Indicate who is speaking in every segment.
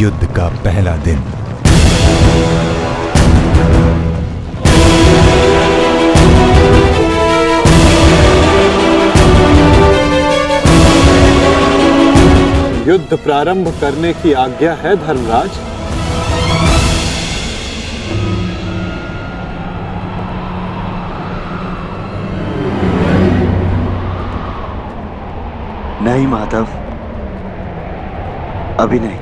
Speaker 1: युद्ध का पहला दिन।
Speaker 2: युद्ध प्रारंभ करने की आज्ञा है धर्मराज।
Speaker 3: नहीं माधव, अभी नहीं।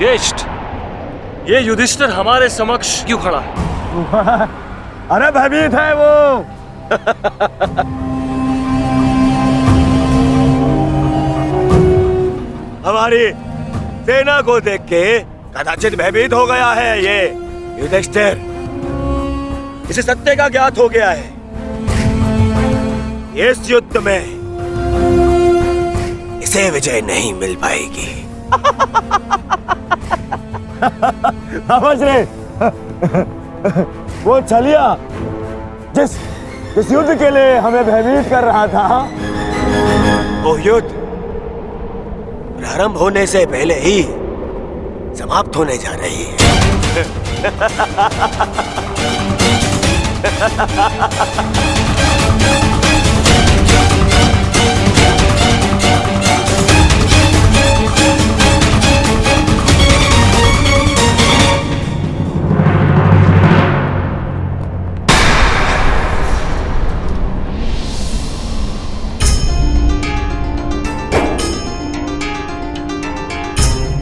Speaker 4: ज्येष्ठ, ये युधिष्ठिर हमारे समक्ष क्यों खड़ा है?
Speaker 5: अरे भयभीत है वो। हमारी सेना को देख के कदाचित भयभीत हो गया है ये युधिष्ठिर। इसे सत्य का ज्ञात हो गया है। इस युद्ध में इसे विजय नहीं मिल पाएगी। समझ रहे? वो छलिया जिस युद्ध के लिए हमें भयभीत कर रहा था, वो युद्ध प्रारंभ होने से पहले ही समाप्त होने जा रही है।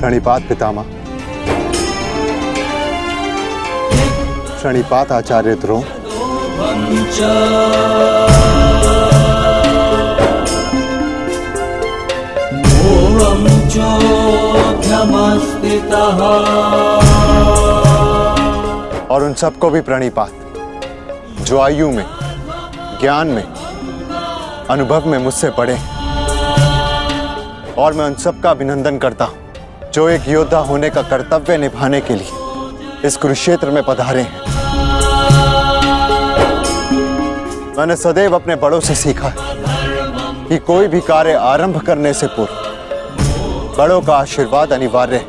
Speaker 2: प्रणिपात पितामह। प्रणिपात आचार्य द्रोण। और उन सबको भी प्रणिपात जो आयु में, ज्ञान में, अनुभव में मुझसे बड़े। और मैं उन सबका अभिनंदन करता हूं जो एक योद्धा होने का कर्तव्य निभाने के लिए इस कुरुक्षेत्र में पधारे हैं। मैंने सदैव अपने बड़ों से सीखा है कि कोई भी कार्य आरंभ करने से पूर्व बड़ों का आशीर्वाद अनिवार्य है।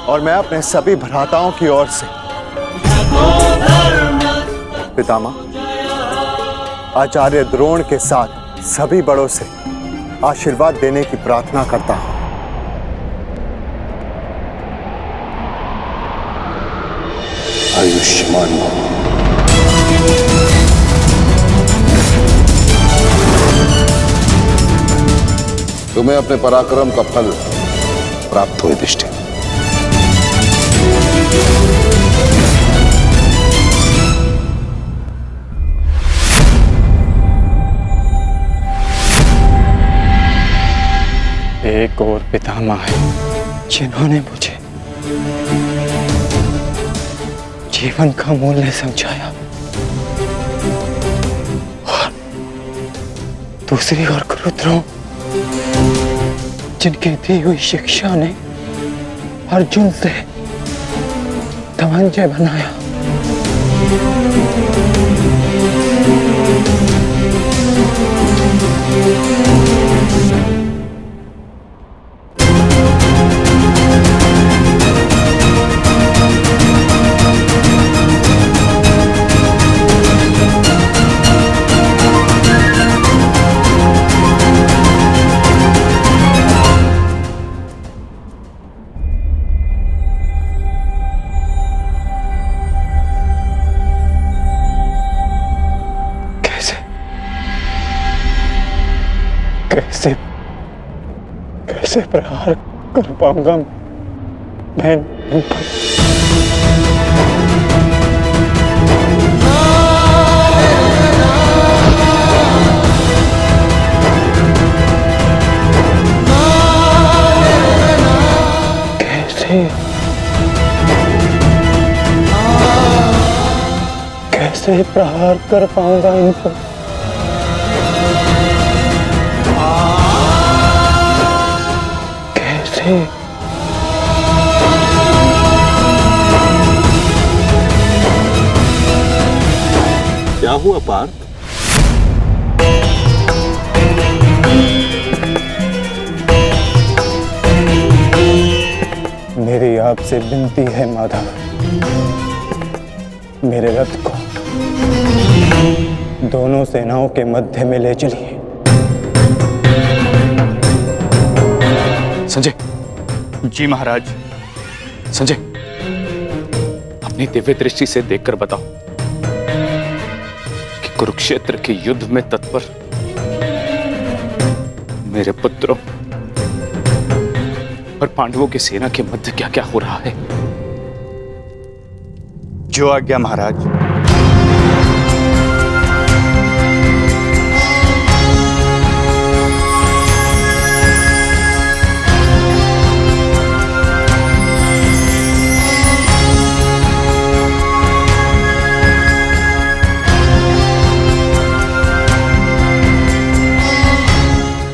Speaker 2: और मैं अपने सभी भ्राताओं की ओर से पितामह आचार्य द्रोण के साथ सभी बड़ों से आशीर्वाद देने की प्रार्थना करता हूं।
Speaker 6: आयुष्मान भव। तुम्हें अपने पराक्रम का फल प्राप्त हो युधिष्ठिर।
Speaker 7: एक और पितामह है जिन्होंने मुझे जीवन का मूल्य समझाया, और दूसरी ओर गुरुद्रोण जिनके दी हुई शिक्षा ने अर्जुन से धनंजय बनाया। तुझसे प्रहार कर पाऊंगा मैं नहीं पाऊंगा। कैसे प्रहार कर पाऊंगा इन पर? कैसे?
Speaker 2: क्या हुआ पार्थ?
Speaker 7: मेरी आपसे विनती है माधव, मेरे रथ को दोनों सेनाओं के मध्य में ले चलिए।
Speaker 1: संजय। जी महाराज। संजय, अपनी दिव्य दृष्टि से देखकर बताओ कि कुरुक्षेत्र के युद्ध में तत्पर मेरे पुत्रों और पांडवों की सेना के मध्य क्या क्या हो रहा है।
Speaker 3: जो आज्ञा महाराज।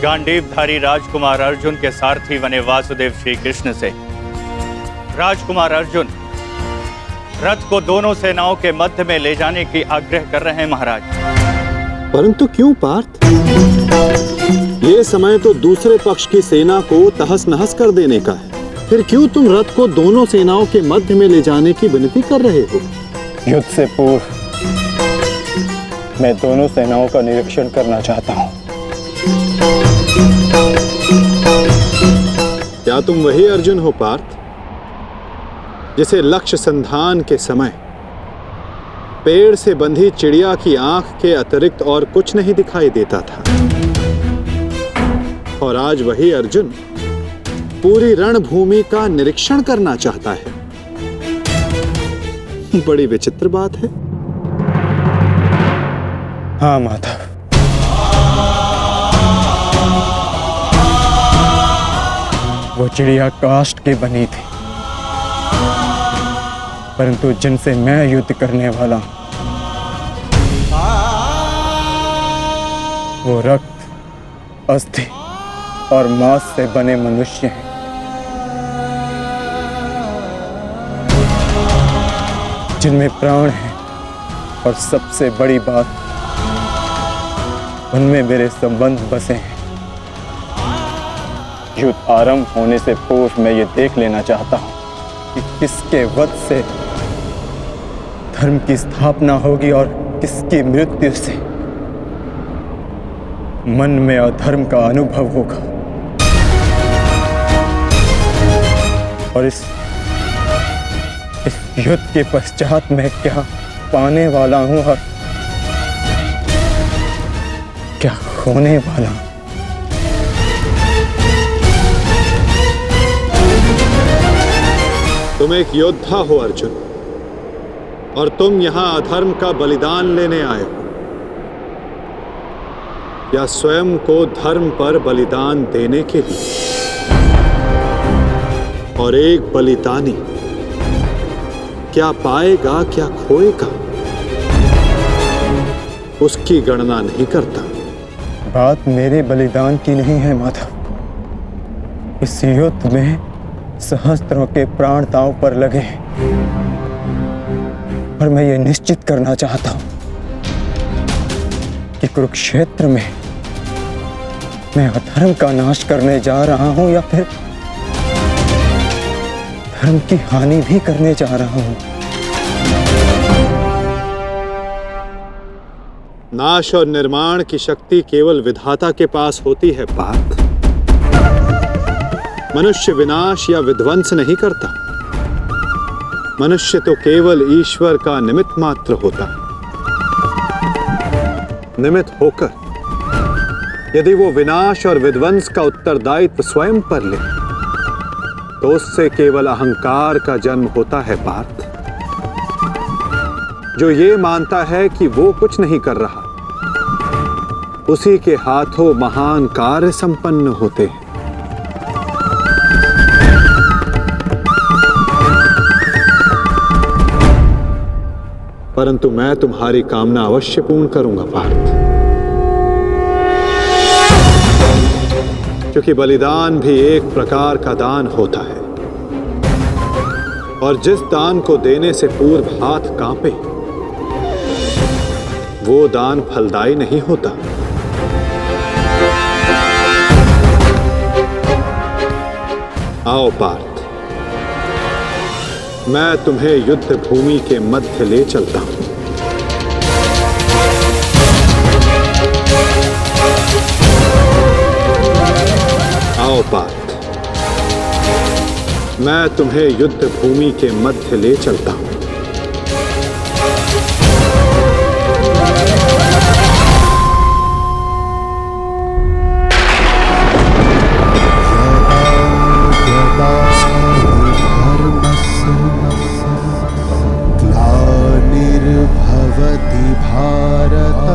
Speaker 3: गांडीवधारी राजकुमार अर्जुन के सारथी बने वासुदेव श्री कृष्ण से राजकुमार अर्जुन रथ को दोनों सेनाओं के मध्य में ले जाने की आग्रह कर रहे हैं महाराज।
Speaker 2: परंतु क्यों पार्थ? ये समय तो दूसरे पक्ष की सेना को तहस नहस कर देने का है, फिर क्यों तुम रथ को दोनों सेनाओं के मध्य में ले जाने की विनती कर रहे हो?
Speaker 7: युद्ध से पूर्व मैं दोनों सेनाओं का निरीक्षण करना चाहता हूं।
Speaker 2: क्या तुम वही अर्जुन हो पार्थ जिसे लक्ष्य संधान के समय पेड़ से बंधी चिड़िया की आंख के अतिरिक्त और कुछ नहीं दिखाई देता था, और आज वही अर्जुन पूरी रणभूमि का निरीक्षण करना चाहता है? बड़ी विचित्र बात है।
Speaker 7: हाँ माधव, वो चिड़िया काष्ठ की बनी थी, परंतु जिनसे मैं युद्ध करने वाला हूं वो रक्त, अस्थि और मांस से बने मनुष्य हैं। जिनमें प्राण है, और सबसे बड़ी बात, उनमें मेरे संबंध बसे हैं। युद्ध आरंभ होने से पूर्व मैं ये देख लेना चाहता हूं कि किसके वध से धर्म की स्थापना होगी और किसकी मृत्यु से मन में अधर्म का अनुभव होगा। और इस युद्ध के पश्चात मैं क्या पाने वाला हूं और क्या खोने वाला हूं।
Speaker 2: तुम एक योद्धा हो अर्जुन, और तुम यहां अधर्म का बलिदान लेने आए हो, या स्वयं को धर्म पर बलिदान देने के लिए? और एक बलिदानी क्या पाएगा क्या खोएगा, उसकी गणना नहीं करता।
Speaker 7: बात मेरे बलिदान की नहीं है माधव। इस युद्ध में सहस्त्रों के प्राण दांव पर लगे हैं, और मैं ये निश्चित करना चाहता हूं कि कुरुक्षेत्र में मैं अधर्म का नाश करने जा रहा हूं या फिर धर्म की हानि भी करने जा रहा हूं।
Speaker 2: नाश और निर्माण की शक्ति केवल विधाता के पास होती है पार्थ। मनुष्य विनाश या विध्वंस नहीं करता। मनुष्य तो केवल ईश्वर का निमित्त मात्र होता है। निमित्त होकर यदि वो विनाश और विध्वंस का उत्तरदायित्व स्वयं पर ले तो उससे केवल अहंकार का जन्म होता है पार्थ, जो ये मानता है कि वो कुछ नहीं कर रहा, उसी के हाथों महान कार्य संपन्न होते हैं। परंतु मैं तुम्हारी कामना अवश्य पूर्ण करूंगा पार्थ, क्योंकि बलिदान भी एक प्रकार का दान होता है और जिस दान को देने से पूर्व हाथ कांपे वो दान फलदायी नहीं होता। आओ पार्थ, मैं तुम्हें युद्ध भूमि के मध्य ले चलता हूं। आओ पार्थ, मैं तुम्हें युद्ध भूमि के मध्य ले चलता हूं।
Speaker 8: ग्लानिर्भवति भारत।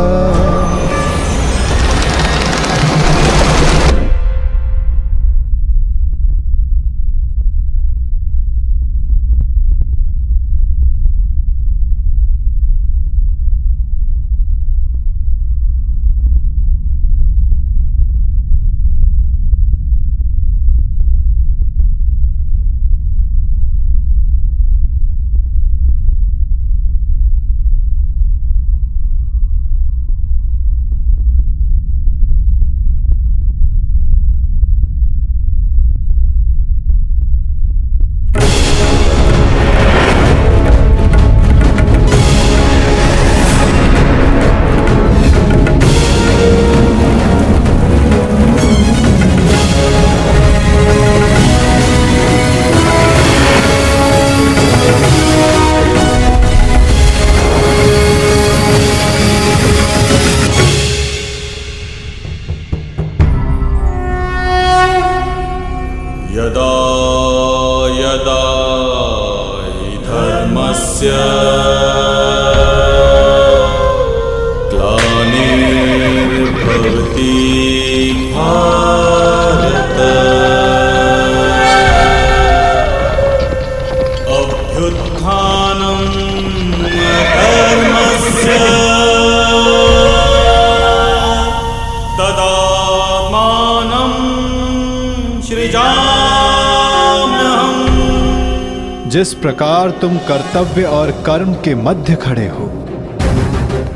Speaker 9: यदा यदा हि धर्मस्य ग्लानिर्भवति भारत अभ्युत्थानं धर्मस्य तदात्मानं सृजाम्यहम्।
Speaker 2: जिस प्रकार तुम कर्तव्य और कर्म के मध्य खड़े हो,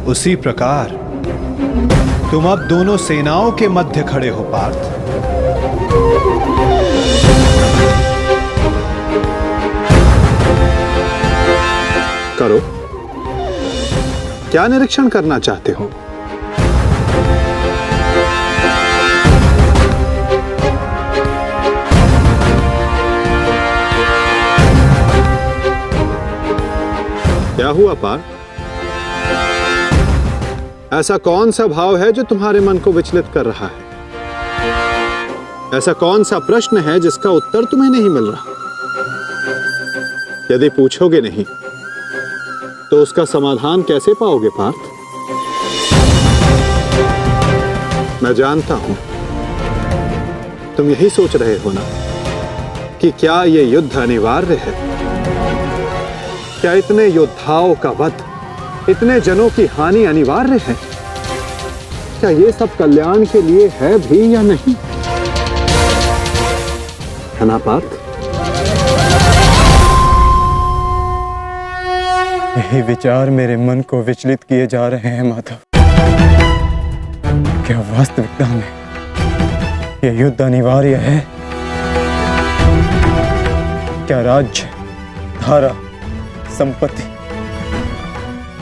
Speaker 2: उसी प्रकार तुम अब दोनों सेनाओं के मध्य खड़े हो पार्थ। करो, क्या निरीक्षण करना चाहते हो? क्या हुआ पार्थ? ऐसा कौन सा भाव है जो तुम्हारे मन को विचलित कर रहा है? ऐसा कौन सा प्रश्न है जिसका उत्तर तुम्हें नहीं मिल रहा? यदि पूछोगे नहीं तो उसका समाधान कैसे पाओगे पार्थ? मैं जानता हूं तुम यही सोच रहे हो ना कि क्या यह युद्ध अनिवार्य है? क्या इतने योद्धाओं का वध, इतने जनों की हानि अनिवार्य है? क्या ये सब कल्याण के लिए है भी या नहीं? है ना पार्थ?
Speaker 7: यही विचार मेरे मन को विचलित किए जा रहे हैं माधव। क्या वास्तविकता में यह युद्ध अनिवार्य है? क्या राज्य, धारा, संपत्ति,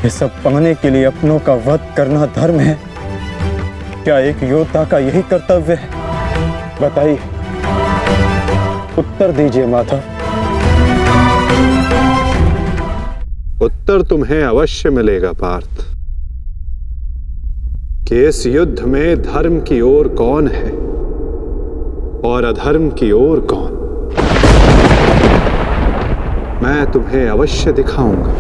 Speaker 7: ये सब पाने के लिए अपनों का वध करना धर्म है? क्या एक योद्धा का यही कर्तव्य है? बताइए, उत्तर दीजिए माधव।
Speaker 2: उत्तर तुम्हें अवश्य मिलेगा पार्थ। कि इस युद्ध में धर्म की ओर कौन है और अधर्म की ओर कौन। मैं तुम्हें अवश्य दिखाऊंगा।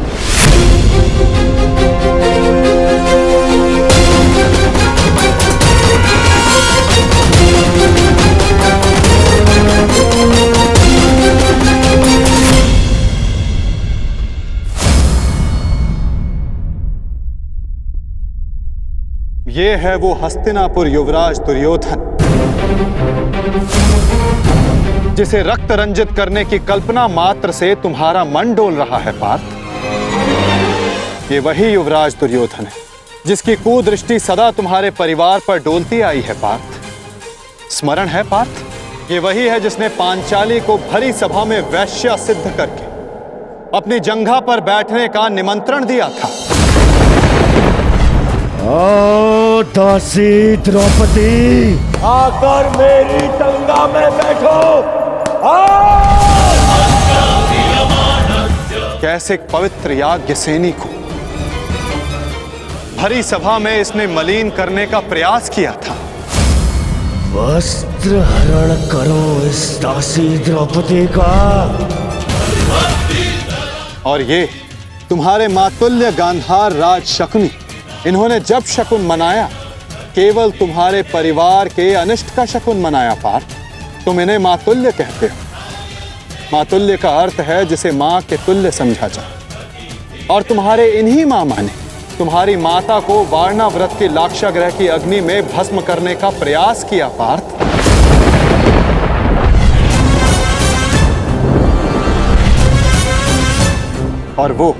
Speaker 2: ये है वो हस्तिनापुर युवराज दुर्योधन, जिसे रक्त रंजित करने की कल्पना मात्र से तुम्हारा मन डोल रहा है पार्थ। ये वही युवराज दुर्योधन है जिसकी कुदृष्टि सदा तुम्हारे परिवार पर डोलती आई है पार्थ। स्मरण है पार्थ? ये वही है जिसने पांचाली को भरी सभा में वैश्य सिद्ध करके अपनी जंघा पर बैठने का निमंत्रण दिया था।
Speaker 5: ओ दासी द्रौपदी, आकर मेरी जंगा में बैठो।
Speaker 2: कैसे पवित्र याज्ञ सेनी को भरी सभा में इसने मलिन करने का प्रयास किया था।
Speaker 5: वस्त्र हरण करो इस दासी द्रौपदी का।
Speaker 2: और ये तुम्हारे मातुल्य गांधार राज शकुनी, इन्होंने जब शकुन मनाया केवल तुम्हारे परिवार के अनिष्ट का शकुन मनाया पार्थ। तुम इन्हें मातुल्य कहते हो। मातुल्य का अर्थ है जिसे मां के तुल्य समझा जाए। और तुम्हारे इन्हीं मामा ने तुम्हारी माता को वारणा व्रत के लाक्षागृह की अग्नि में भस्म करने का प्रयास किया पार्थ। और वो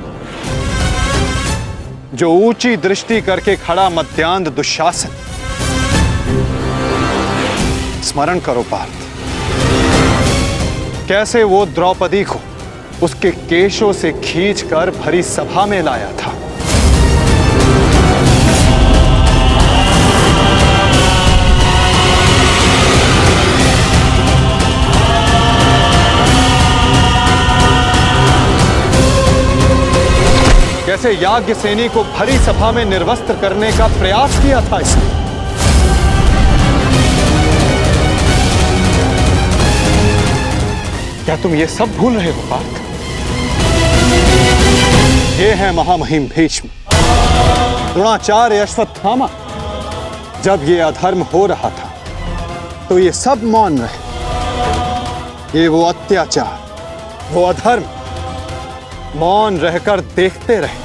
Speaker 2: जो ऊंची दृष्टि करके खड़ा मध्यांध दुशासन, स्मरण करो पार्थ, कैसे वो द्रौपदी को उसके केशों से खींचकर भरी सभा में लाया था। कैसे याज्ञ सेनी को भरी सभा में निर्वस्त्र करने का प्रयास किया था इसने। क्या तुम ये सब भूल रहे हो पार्थ? ये है महामहिम भीष्म, द्रोणाचार्य, अश्वत्थामा। जब ये अधर्म हो रहा था तो ये सब मौन रहे। ये वो अत्याचार, वो अधर्म मौन रहकर देखते रहे।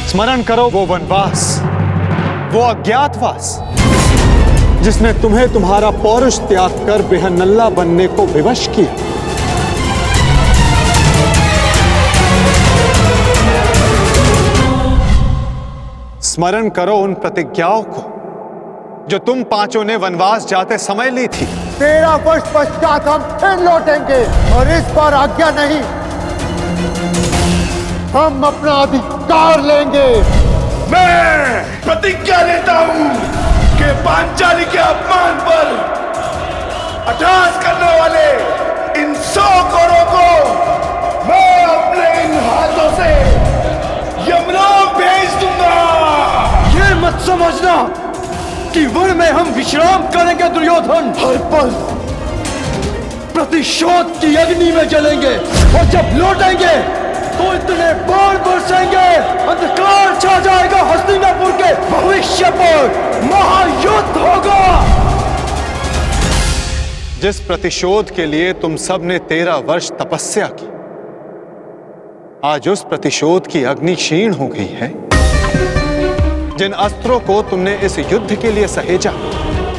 Speaker 2: स्मरण करो वो वनवास, वो अज्ञातवास जिसने तुम्हें तुम्हारा पौरुष त्याग कर बेहनल्ला बनने को विवश किया। स्मरण करो उन प्रतिज्ञाओं को जो तुम पांचों ने वनवास जाते समय ली थी।
Speaker 10: 13 वर्ष पश्चात हम फिर लौटेंगे और इस बार आज्ञा नहीं, हम अपना अधिकार लेंगे।
Speaker 5: मैं प्रतिज्ञा लेता हूं कि पांचाली के अपमान पर अट्टहास करने वाले इन 100 कौरों को मैं अपने इन हाथों से यमलोक भेज दूंगा।
Speaker 10: ये मत समझना कि वन में हम विश्राम करेंगे दुर्योधन। हर पल प्रतिशोध की अग्नि में जलेंगे और जब लौटेंगे तो इतने बाण बरसेंगे, अंधकार छा जाएगा हस्तिनापुर के भविष्य पर। महायुद्ध होगा।
Speaker 2: जिस प्रतिशोध के लिए तुम सब ने 13 वर्ष तपस्या की, आज उस प्रतिशोध की अग्नि क्षीण हो गई है। जिन अस्त्रों को तुमने इस युद्ध के लिए सहेजा,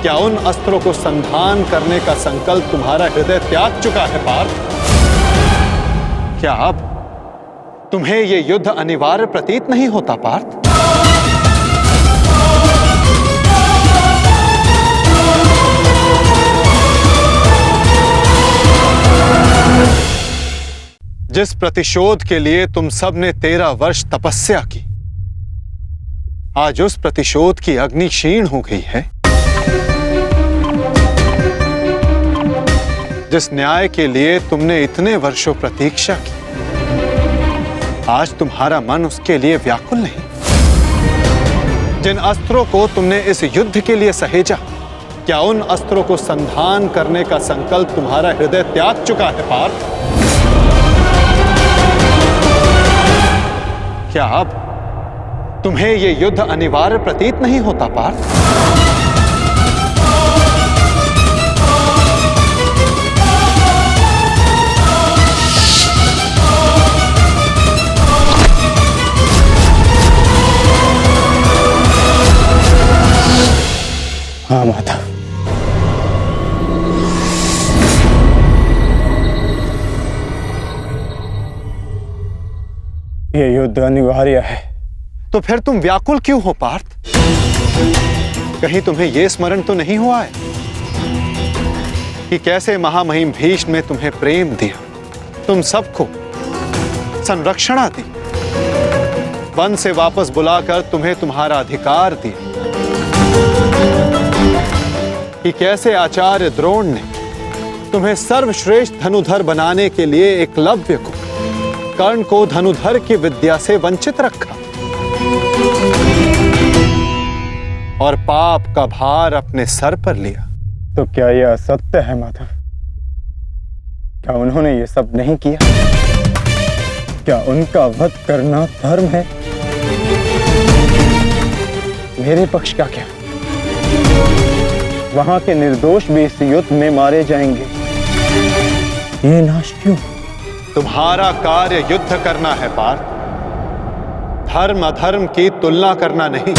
Speaker 2: क्या उन अस्त्रों को संधान करने का संकल्प तुम्हारा हृदय त्याग चुका है पार्थ? क्या अब तुम्हें यह युद्ध अनिवार्य प्रतीत नहीं होता पार्थ? जिस प्रतिशोध के लिए तुम सब ने 13 वर्ष तपस्या की, आज उस प्रतिशोध की अग्नि क्षीण हो गई है। जिस न्याय के लिए तुमने इतने वर्षों प्रतीक्षा की, आज तुम्हारा मन उसके लिए व्याकुल नहीं? जिन अस्त्रों को तुमने इस युद्ध के लिए सहेजा, क्या उन अस्त्रों को संधान करने का संकल्प तुम्हारा हृदय त्याग चुका है पार्थ? क्या अब तुम्हें यह युद्ध अनिवार्य प्रतीत नहीं होता पार्थ?
Speaker 7: हाँ माता, ये युद्ध अनिवार्य है।
Speaker 2: तो फिर तुम व्याकुल क्यों हो पार्थ? कहीं तुम्हें यह स्मरण तो नहीं हुआ है कि कैसे महामहिम भीष्म ने तुम्हें प्रेम दिया, तुम सबको संरक्षणा दी, वन से वापस बुलाकर तुम्हें तुम्हारा अधिकार दिया, कि कैसे आचार्य द्रोण ने तुम्हें सर्वश्रेष्ठ धनुधर बनाने के लिए एकलव्य को, कर्ण को धनुधर की विद्या से वंचित रखा और पाप का भार अपने सर पर लिया।
Speaker 7: तो क्या यह असत्य है माधव? क्या उन्होंने ये सब नहीं किया? क्या उनका वध करना धर्म है? मेरे पक्ष का क्या? वहां के निर्दोष भी इस युद्ध में मारे जाएंगे। ये नाश क्यों?
Speaker 2: तुम्हारा कार्य युद्ध करना है पार्थ, धर्म अधर्म की तुलना करना नहीं।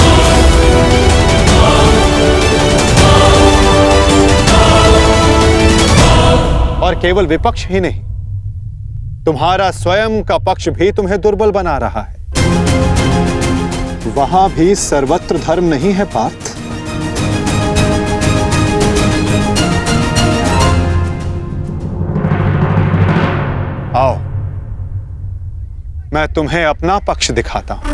Speaker 2: और केवल विपक्ष ही नहीं, तुम्हारा स्वयं का पक्ष भी तुम्हें दुर्बल बना रहा है। वहां भी सर्वत्र धर्म नहीं है पार्थ। आओ, मैं तुम्हें अपना पक्ष दिखाता हूं।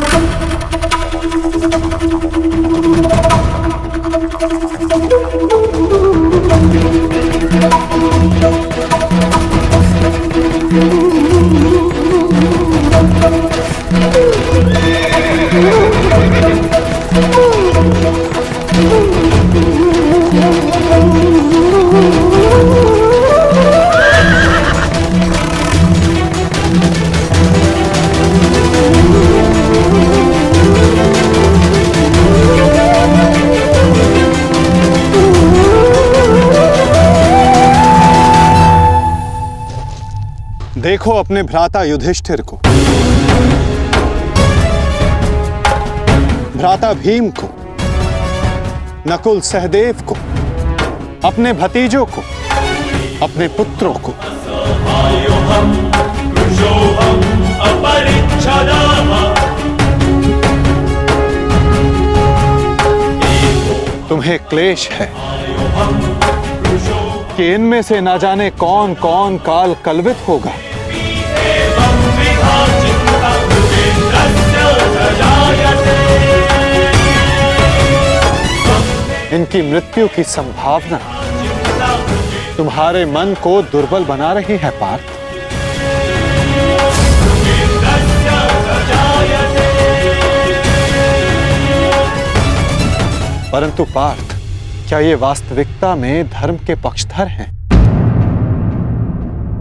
Speaker 2: देखो अपने भ्राता युधिष्ठिर को, भ्राता भीम को, नकुल सहदेव को, अपने भतीजों को, अपने पुत्रों को। तुम्हें क्लेश है कि इनमें से ना जाने कौन कौन काल कलवित होगा। इनकी मृत्यु की संभावना तुम्हारे मन को दुर्बल बना रही है पार्थ। परंतु पार्थ, क्या ये वास्तविकता में धर्म के पक्षधर हैं?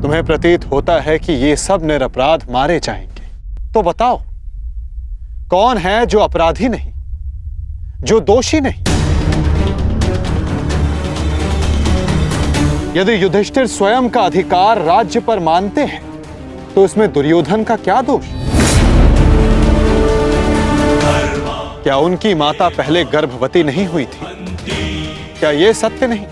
Speaker 2: तुम्हें प्रतीत होता है कि ये सब निरपराध मारे जाएंगे। तो बताओ, कौन है जो अपराधी नहीं, जो दोषी नहीं? यदि युधिष्ठिर स्वयं का अधिकार राज्य पर मानते हैं, तो इसमें दुर्योधन का क्या दोष? क्या उनकी माता पहले गर्भवती नहीं हुई थी? क्या यह सत्य नहीं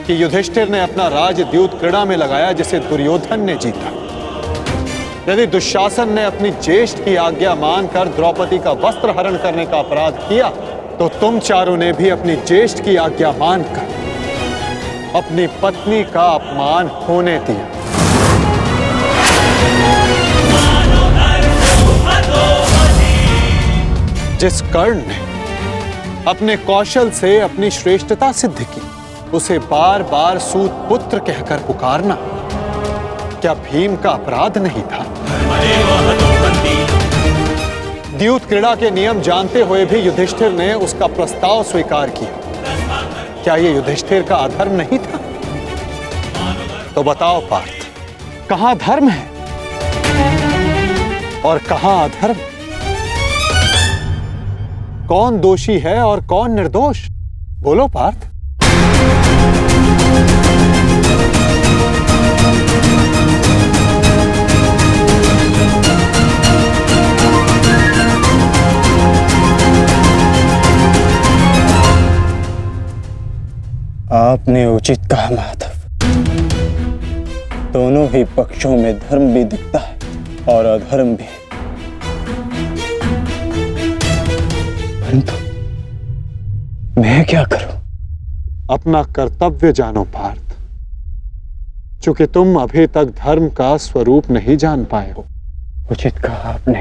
Speaker 2: कि युधिष्ठिर ने अपना राजद्यूत क्रीड़ा में लगाया जिसे दुर्योधन ने जीता? यदि दुशासन ने अपनी ज्येष्ठ की आज्ञा मानकर द्रौपदी का वस्त्र हरण करने का अपराध किया, तो तुम चारों ने भी अपनी ज्येष्ठ की आज्ञा मानकर अपनी पत्नी का अपमान होने दिया। जिस कर्ण ने अपने कौशल से अपनी श्रेष्ठता सिद्ध की, उसे बार बार सूत पुत्र कहकर पुकारना क्या भीम का अपराध नहीं था?
Speaker 9: धर्ममेव हतोहन्ति।
Speaker 2: द्यूत क्रीड़ा के नियम जानते हुए भी युधिष्ठिर ने उसका प्रस्ताव स्वीकार किया। क्या ये युधिष्ठिर का अधर्म नहीं था? तो बताओ पार्थ, कहां धर्म है और कहां अधर्म? कौन दोषी है और कौन निर्दोष? बोलो पार्थ।
Speaker 7: आपने उचित कहा माधव। दोनों ही पक्षों में धर्म भी दिखता है और अधर्म भी। परंतु मैं क्या करूं?
Speaker 2: अपना कर्तव्य जानो पार्थ, चूंकि तुम अभी तक धर्म का स्वरूप नहीं जान पाए हो।
Speaker 7: उचित कहा आपने।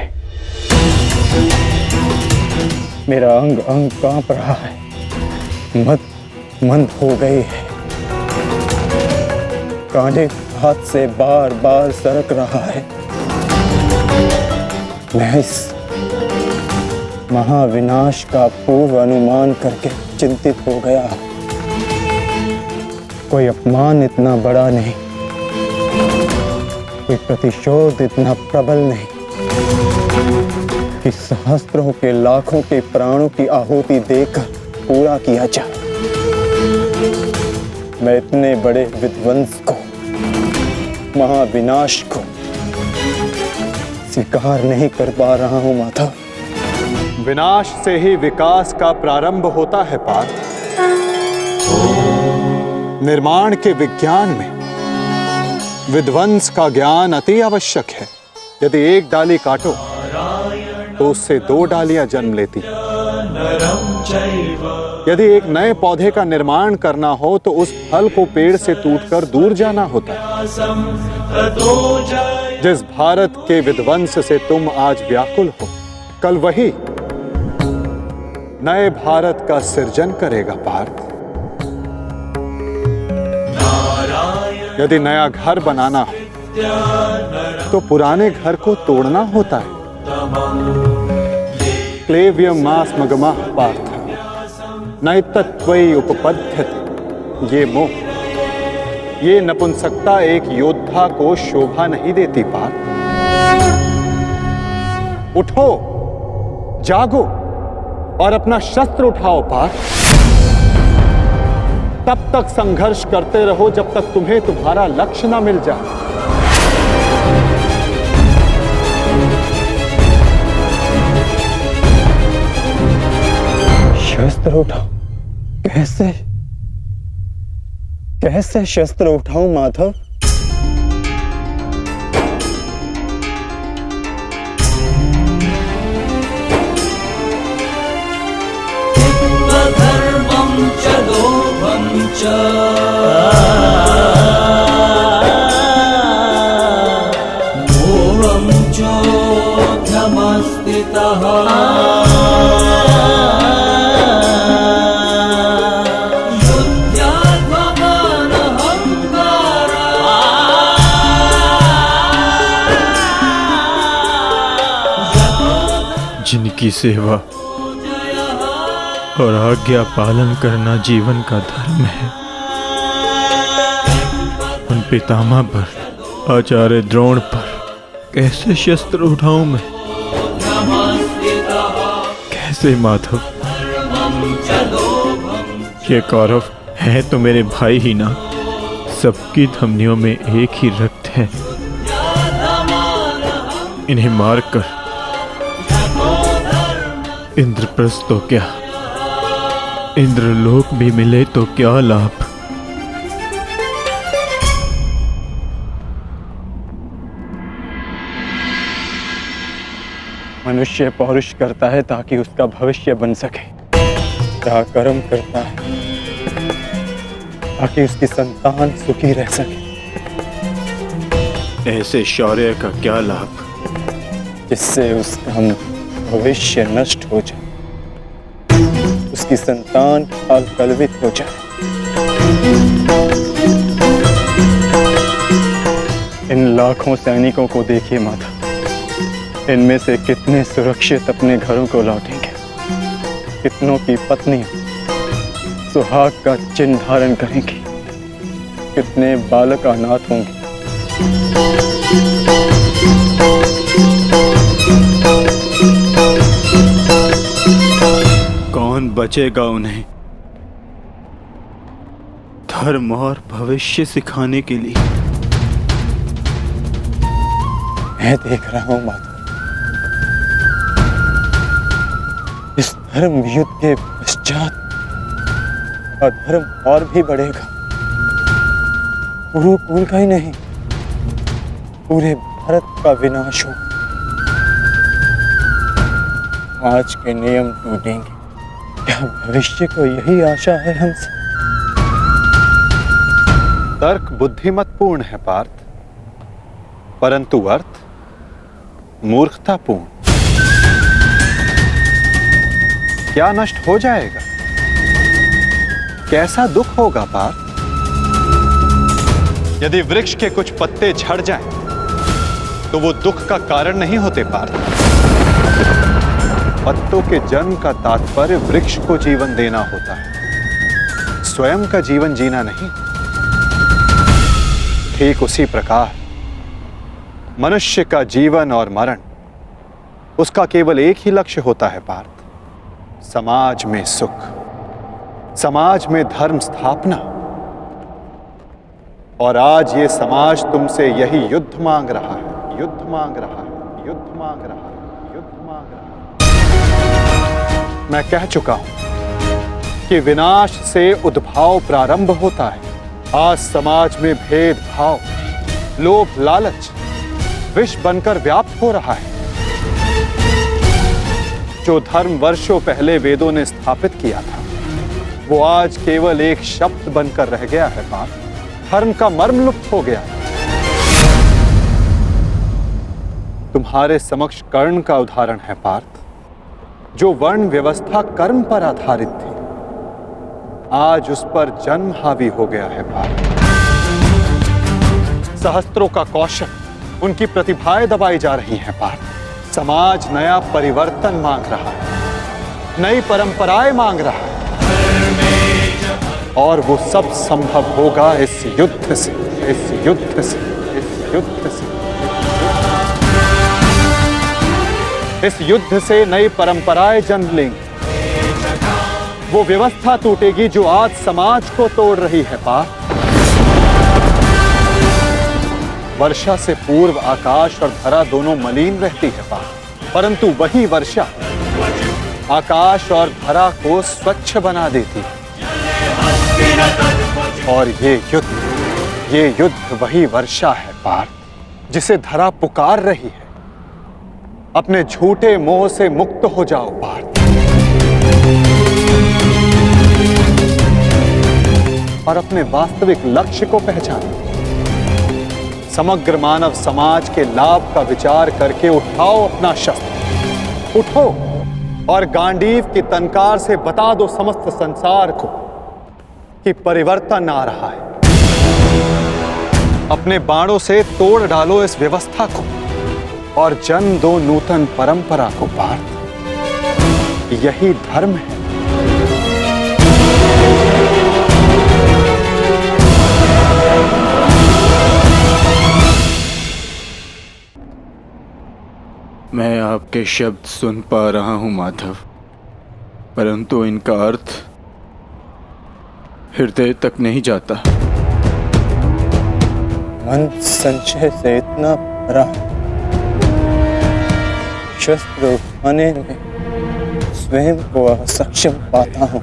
Speaker 7: मेरा अंग अंग कांप रहा है, मंद हो गई है। कांटे हाथ से बार बार सरक रहा है। मैं इस महाविनाश का पूर्व अनुमान करके चिंतित हो गया। कोई अपमान इतना बड़ा नहीं, कोई प्रतिशोध इतना प्रबल नहीं कि सहस्त्रों के लाखों के प्राणों की आहुति देकर पूरा किया जाए। मैं इतने बड़े विध्वंस को, महाविनाश को स्वीकार नहीं कर पा रहा हूं माधव।
Speaker 2: विनाश से ही विकास का प्रारंभ होता है पार्थ। निर्माण के विज्ञान में विध्वंस का ज्ञान अति आवश्यक है। यदि एक डाली काटो तो उससे दो डालियां जन्म लेती। यदि एक नए पौधे का निर्माण करना हो तो उस फल को पेड़ से टूटकर दूर जाना होता है। जिस भारत के विध्वंस से तुम आज व्याकुल हो, कल वही नए भारत का सृजन करेगा पार्थ। यदि नया घर बनाना हो तो पुराने घर को तोड़ना होता है। क्लेव्यम मास मगमा पार्थ नैतत्वयि उपपद्यते। ये मोह, ये नपुंसकता एक योद्धा को शोभा नहीं देती पार्थ। उठो, जागो और अपना शस्त्र उठाओ पार्थ। तब तक संघर्ष करते रहो जब तक तुम्हें तुम्हारा लक्ष्य ना मिल जाए।
Speaker 7: शस्त्र उठाओ? कैसे कैसे शस्त्र उठाऊं माधव?
Speaker 9: धर्मं च लोभं च मोहं चोऽधमस्थितः।
Speaker 11: जिनकी सेवा और आज्ञा पालन करना जीवन का धर्म है, उन पितामह पर, आचार्य द्रोण पर कैसे शस्त्र उठाऊं मैं? कैसे माधव? ये कौरव है तो मेरे भाई ही ना। सबकी धमनियों में एक ही रक्त है। इन्हें मारकर इंद्रप्रस्थ तो क्या, इंद्रलोक भी मिले तो क्या लाभ?
Speaker 7: मनुष्य पौरुष करता है ताकि उसका भविष्य बन सके। क्या कर्म करता है ताकि उसकी संतान सुखी रह सके।
Speaker 11: ऐसे शौर्य का क्या लाभ
Speaker 7: जिससे उसका भविष्य नष्ट हो जाए, उसकी संतान अलकलवित हो जाए। इन लाखों सैनिकों को देखिए माता, इनमें से कितने सुरक्षित अपने घरों को लौटेंगे, कितनों की पत्नी सुहाग का चिन्ह धारण करेंगी, कितने बालक अनाथ होंगे।
Speaker 11: कौन बचेगा उन्हें धर्म और भविष्य सिखाने के लिए?
Speaker 7: मैं देख रहा हूं माधव, इस धर्म युद्ध के पश्चात अधर्म और भी बढ़ेगा। कुरुकुल का ही नहीं, पूरे भारत का विनाश होगा। आज के नियम टूटेंगे। क्या भविष्य को यही आशा है हमसे?
Speaker 2: तर्क बुद्धिमतपूर्ण है पार्थ, परंतु अर्थ मूर्खतापूर्ण। क्या नष्ट हो जाएगा? कैसा दुख होगा पार्थ? यदि वृक्ष के कुछ पत्ते झड़ जाएं, तो वो दुख का कारण नहीं होते पार्थ। पत्तों के जन्म का तात्पर्य वृक्ष को जीवन देना होता है, स्वयं का जीवन जीना नहीं। ठीक उसी प्रकार मनुष्य का जीवन और मरण, उसका केवल एक ही लक्ष्य होता है पार्थ, समाज में सुख, समाज में धर्म स्थापना। और आज ये समाज तुमसे यही युद्ध मांग रहा है, युद्ध मांग रहा है, युद्ध मांग रहा है, युद्ध मांग रहा है। मैं कह चुका हूं कि विनाश से उद्भाव प्रारंभ होता है। आज समाज में भेदभाव, लोभ, लालच विष बनकर व्याप्त हो रहा है। जो धर्म वर्षों पहले वेदों ने स्थापित किया था, वो आज केवल एक शब्द बनकर रह गया है पार्थ। धर्म का मर्म लुप्त हो गया। तुम्हारे समक्ष कर्ण का उदाहरण है पार्थ, जो वर्ण व्यवस्था कर्म पर आधारित थी, आज उस पर जन्म हावी हो गया है पार्थ। सहस्त्रों का कौशल, उनकी प्रतिभाएं दबाई जा रही हैं पार्थ। समाज नया परिवर्तन मांग रहा है, नई परंपराएं मांग रहा है, और वो सब संभव होगा इस युद्ध से, इस युद्ध से, इस युद्ध से। इस युद्ध से नई परंपराएं जन्म लेंगी। वो व्यवस्था टूटेगी जो आज समाज को तोड़ रही है पार्थ। वर्षा से पूर्व आकाश और धरा दोनों मलिन रहती है पार्थ, परंतु वही वर्षा आकाश और धरा को स्वच्छ बना देती है। और ये युद्ध वही वर्षा है पार्थ, जिसे धरा पुकार रही है। अपने झूठे मोह से मुक्त हो जाओ पार्थ, और अपने वास्तविक लक्ष्य को पहचानो। समग्र मानव समाज के लाभ का विचार करके उठाओ अपना शस्त्र, उठो और गांडीव की तनकार से बता दो समस्त संसार को कि परिवर्तन आ रहा है। अपने बाणों से तोड़ डालो इस व्यवस्था को और जन्म दो नूतन परंपरा को पार्थ। यही धर्म है।
Speaker 11: मैं आपके शब्द सुन पा रहा हूं माधव, परंतु इनका अर्थ हृदय तक नहीं जाता।
Speaker 7: मन संशय से इतना भरा, शस्त्र उठाने में स्वयं को असक्षम पाता हूं।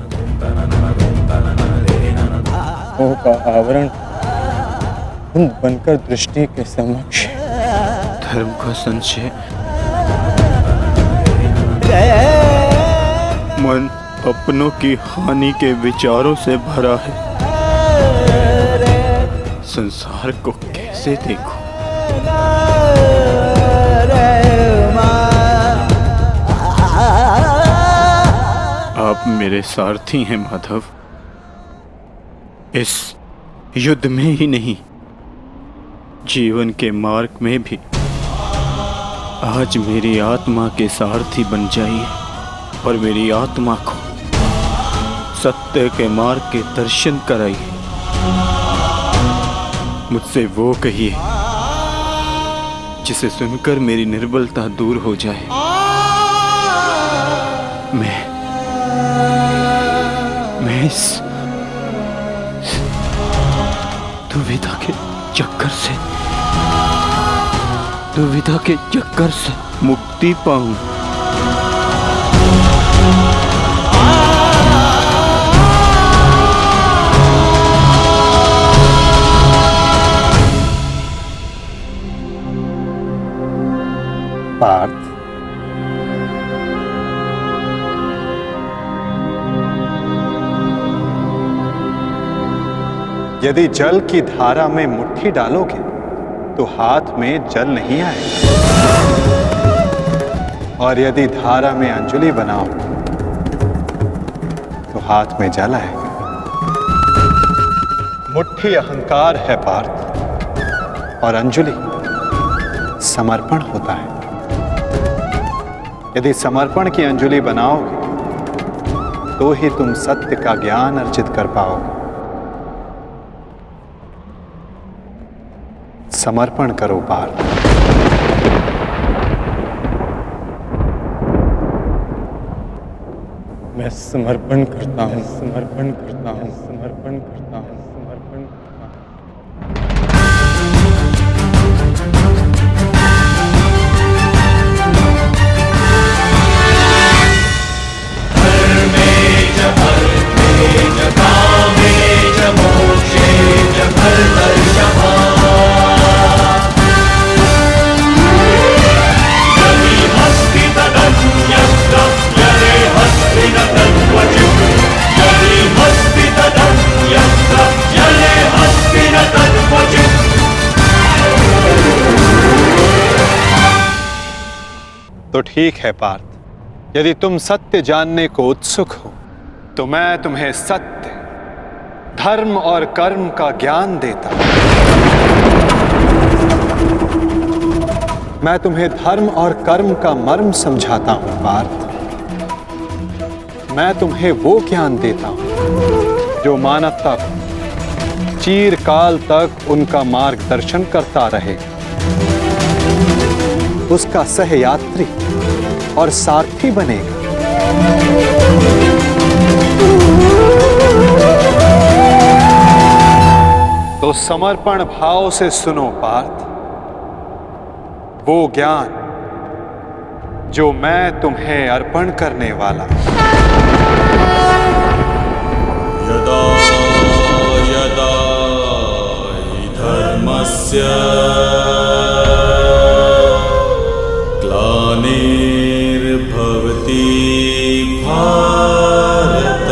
Speaker 7: मोह का आवरण धुंध बनकर दृष्टि के समक्ष।
Speaker 11: धर्म का संशय, मन अपनों की हानि के विचारों से भरा है। संसार को कैसे देखूं? आप मेरे सारथी हैं माधव, इस युद्ध में ही नहीं, जीवन के मार्ग में भी। आज मेरी आत्मा के सारथी बन जाइए और मेरी आत्मा को सत्य के मार्ग के दर्शन कराइए। मुझसे वो कहिए जिसे सुनकर मेरी निर्बलता दूर हो जाए। मैं इस दुविधा के चक्कर से मुक्ति पाऊं।
Speaker 2: पार्थ, यदि जल की धारा में मुट्ठी डालोगे तो हाथ में जल नहीं आएगा, और यदि धारा में अंजलि बनाओ तो हाथ में जल आएगा। मुट्ठी अहंकार है पार्थ, और अंजलि समर्पण होता है। यदि समर्पण की अंजलि बनाओगे तो ही तुम सत्य का ज्ञान अर्जित कर पाओगे। समर्पण करो पार्थ।
Speaker 7: मैं समर्पण करता हूँ, समर्पण करता हूँ, समर्पण करता हूँ, समर्पण करता हूँ।
Speaker 2: तो ठीक है पार्थ, यदि तुम सत्य जानने को उत्सुक हो तो मैं तुम्हें सत्य, धर्म और कर्म का ज्ञान देता हूं। मैं तुम्हें धर्म और कर्म का मर्म समझाता हूं पार्थ। मैं तुम्हें वो ज्ञान देता हूं जो मानवता को चिरकाल तक उनका मार्गदर्शन करता रहेगा, उसका सहयात्री और सारथी बनेगा। तो समर्पण भाव से सुनो पार्थ, वो ज्ञान जो मैं तुम्हें अर्पण करने वाला हूं।
Speaker 9: यदा यदा हि धर्मस्य ग्लानिर्भवति भारत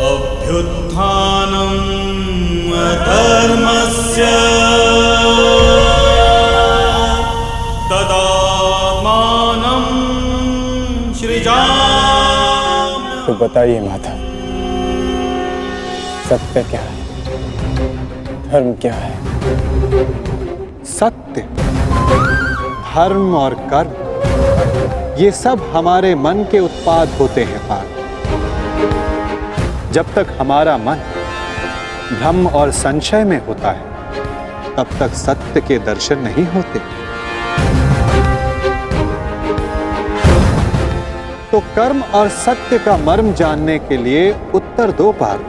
Speaker 9: अभ्युत्थानम् अधर्मस्य तदात्मानं सृजाम्यहम्।
Speaker 7: तो बताइए माधव, सत्य क्या है, धर्म क्या है?
Speaker 2: सत्य, धर्म और कर्म, ये सब हमारे मन के उत्पाद होते हैं पार्थ। जब तक हमारा मन भ्रम और संशय में होता है तब तक सत्य के दर्शन नहीं होते। तो कर्म और सत्य का मर्म जानने के लिए उत्तर दो पार्थ।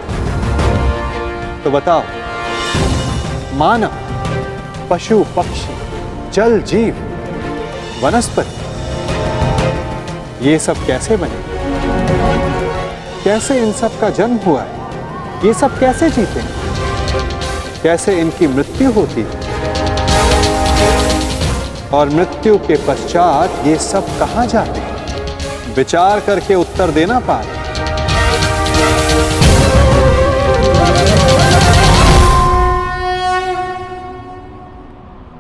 Speaker 2: तो बताओ, मानव, पशु पक्षी, जल जीव, वनस्पति, ये सब कैसे बने? कैसे इन सब का जन्म हुआ है? ये सब कैसे जीते हैं? कैसे इनकी मृत्यु होती है? और मृत्यु के पश्चात ये सब कहां जाते हैं? विचार करके उत्तर देना पार्थ।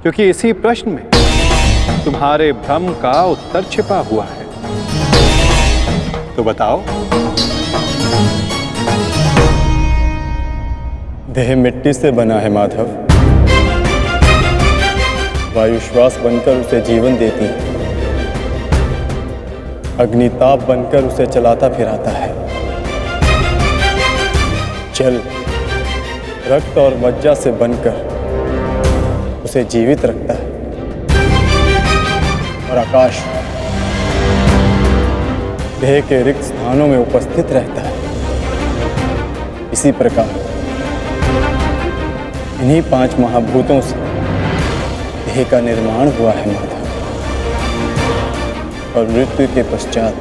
Speaker 2: क्योंकि इसी प्रश्न में तुम्हारे भ्रम का उत्तर छिपा हुआ है। तो बताओ।
Speaker 7: देह मिट्टी से बना है माधव, वायु श्वास बनकर उसे जीवन देती है, अग्निताप बनकर उसे चलाता फिराता है, जल रक्त और मज्जा से बनकर उसे जीवित रखता है, और आकाश देह के रिक्त स्थानों में उपस्थित रहता है। इसी प्रकार इन्हीं 5 महाभूतों से देह का निर्माण हुआ है माधव, और मृत्यु के पश्चात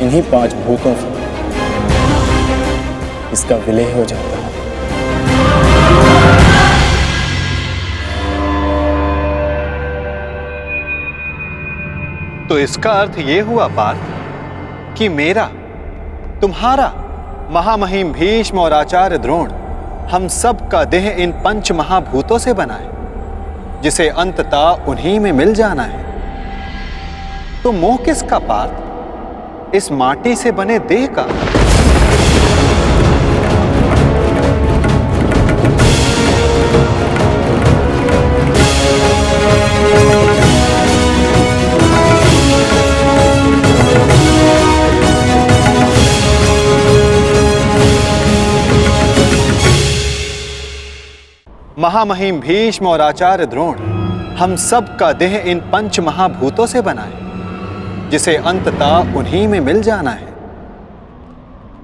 Speaker 7: इन्हीं 5 भूतों से इसका विलय हो जाता है।
Speaker 2: तो इसका अर्थ ये हुआ पार्थ कि मेरा, तुम्हारा, महामहिम भीष्म और आचार्य द्रोण, हम सब का देह इन 5 महाभूतों से बना है, जिसे अंततः उन्हीं में मिल जाना है। तो मोह किसका पार्थ? इस माटी से बने देह का। महामहिम भीष्म और आचार्य द्रोण, हम सब का देह इन 5 महाभूतों से बना है, जिसे अंततः उन्हीं में मिल जाना है।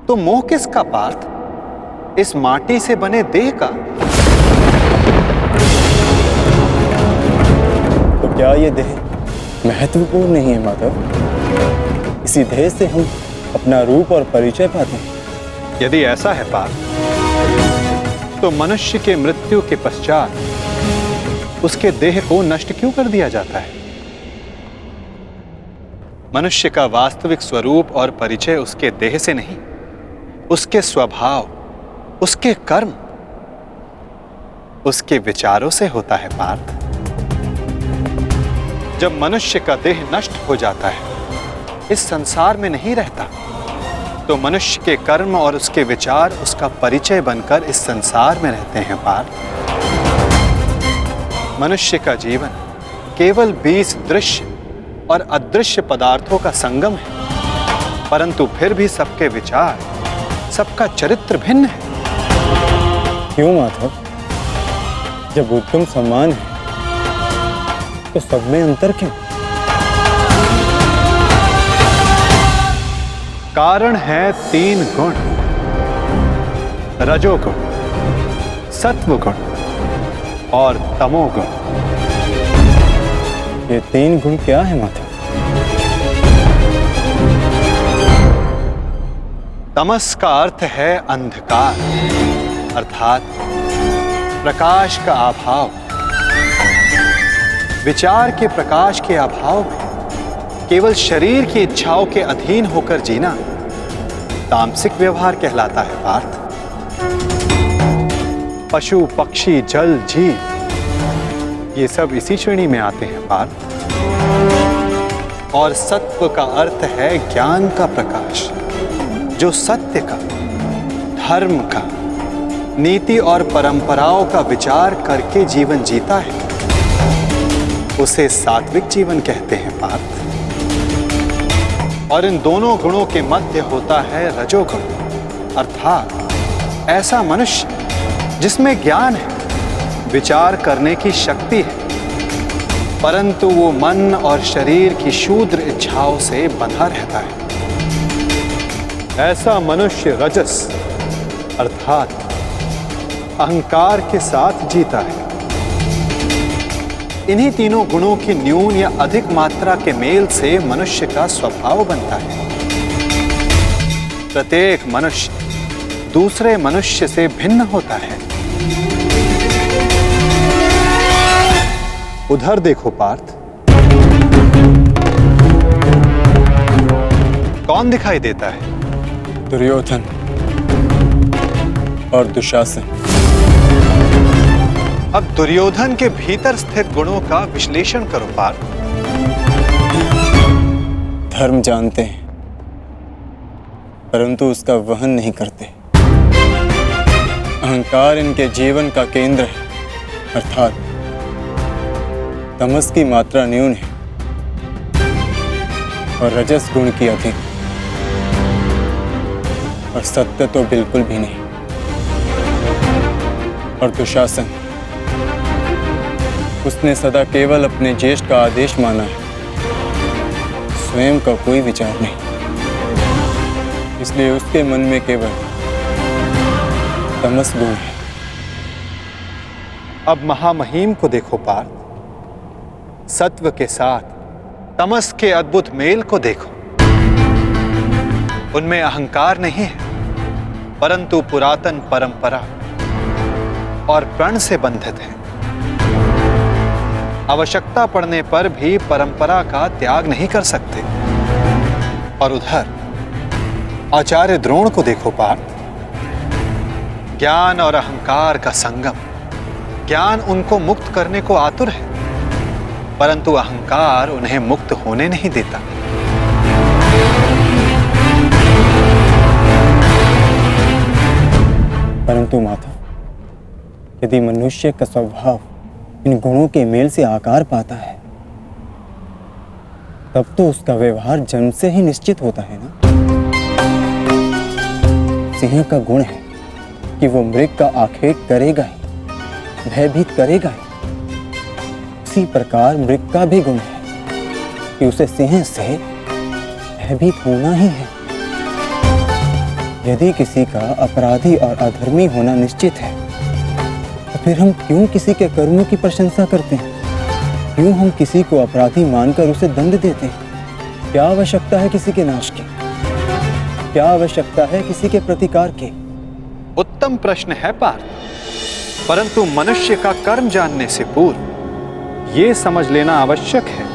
Speaker 2: तो मोह किसका पार्थ? इस माटी से बने देह का।
Speaker 7: तो क्या ये देह महत्वपूर्ण नहीं है माधव? इसी देह से हम अपना रूप और परिचय पाते हैं।
Speaker 2: यदि ऐसा है पार्थ, तो मनुष्य के मृत्यु के पश्चात उसके देह को नष्ट क्यों कर दिया जाता है? मनुष्य का वास्तविक स्वरूप और परिचय उसके देह से नहीं, उसके स्वभाव, उसके कर्म, उसके विचारों से होता है पार्थ। जब मनुष्य का देह नष्ट हो जाता है, इस संसार में नहीं रहता, तो मनुष्य के कर्म और उसके विचार उसका परिचय बनकर इस संसार में रहते हैं पार्थ। मनुष्य का जीवन केवल 20 दृश्य और अदृश्य पदार्थों का संगम है, परंतु फिर भी सबके विचार, सबका चरित्र भिन्न है।
Speaker 7: क्यों माधव? जब उत्तम सम्मान है तो सब में अंतर क्यों?
Speaker 2: कारण है 3 गुण, रजोगुण, सत्वगुण और तमोगुण।
Speaker 7: ये 3 गुण क्या है माधव?
Speaker 2: तमस का अर्थ है अंधकार, अर्थात प्रकाश का अभाव। विचार के प्रकाश के अभाव में केवल शरीर की इच्छाओं के अधीन होकर जीना तामसिक व्यवहार कहलाता है पार्थ। पशु, पक्षी, जल, जीव ये सब इसी श्रेणी में आते हैं पार्थ। और सत्व का अर्थ है ज्ञान का प्रकाश, जो सत्य का, धर्म का, नीति और परंपराओं का विचार करके जीवन जीता है, उसे सात्विक जीवन कहते हैं पार्थ। और इन दोनों गुणों के मध्य होता है रजोगुण, अर्थात ऐसा मनुष्य जिसमें ज्ञान है, विचार करने की शक्ति है, परंतु वो मन और शरीर की शूद्र इच्छाओं से बंधा रहता है। ऐसा मनुष्य रजस अर्थात अहंकार के साथ जीता है। इन्हीं तीनों गुणों की न्यून या अधिक मात्रा के मेल से मनुष्य का स्वभाव बनता है। प्रत्येक मनुष्य दूसरे मनुष्य से भिन्न होता है। उधर देखो पार्थ, कौन दिखाई देता है?
Speaker 7: दुर्योधन और दुशासन।
Speaker 2: अब दुर्योधन के भीतर स्थित गुणों का विश्लेषण करो पार्थ।
Speaker 7: धर्म जानते हैं परंतु उसका वहन नहीं करते। अहंकार इनके जीवन का केंद्र है, अर्थात तमस की मात्रा न्यून है और रजस गुण की अधिक, और सत्य तो बिल्कुल भी नहीं। और दुशासन, उसने सदा केवल अपने ज्येष्ठ का आदेश माना है, स्वयं का कोई विचार नहीं। इसलिए उसके मन में केवल तमस गुण है।
Speaker 2: अब महामहिम को देखो पार्थ, सत्व के साथ तमस के अद्भुत मेल को देखो। उनमें अहंकार नहीं है, परंतु पुरातन परंपरा और प्रण से बंधित है। आवश्यकता पड़ने पर भी परंपरा का त्याग नहीं कर सकते। और उधर आचार्य द्रोण को देखो पार्थ, ज्ञान और अहंकार का संगम। ज्ञान उनको मुक्त करने को आतुर है, परंतु अहंकार उन्हें मुक्त होने नहीं देता।
Speaker 7: परंतु माता, यदि मनुष्य का स्वभाव इन गुणों के मेल से आकार पाता है, तब तो उसका व्यवहार जन्म से ही निश्चित होता है ना। सिंह का गुण है कि वो मृग का आखेट करेगा ही, भयभीत करेगा ही। उसी प्रकार मृग का भी गुण है कि उसे सिंह से भयभीत होना ही है। यदि किसी का अपराधी और अधर्मी होना निश्चित है, तो फिर हम क्यों किसी के कर्मों की प्रशंसा करते हैं? क्यों हम किसी को अपराधी मानकर उसे दंड देते हैं? क्या आवश्यकता है किसी के नाश की? क्या आवश्यकता है किसी के प्रतिकार की?
Speaker 2: उत्तम प्रश्न है पार्थ, परंतु मनुष्य का कर्म जानने से पूर्व यह समझ लेना आवश्यक है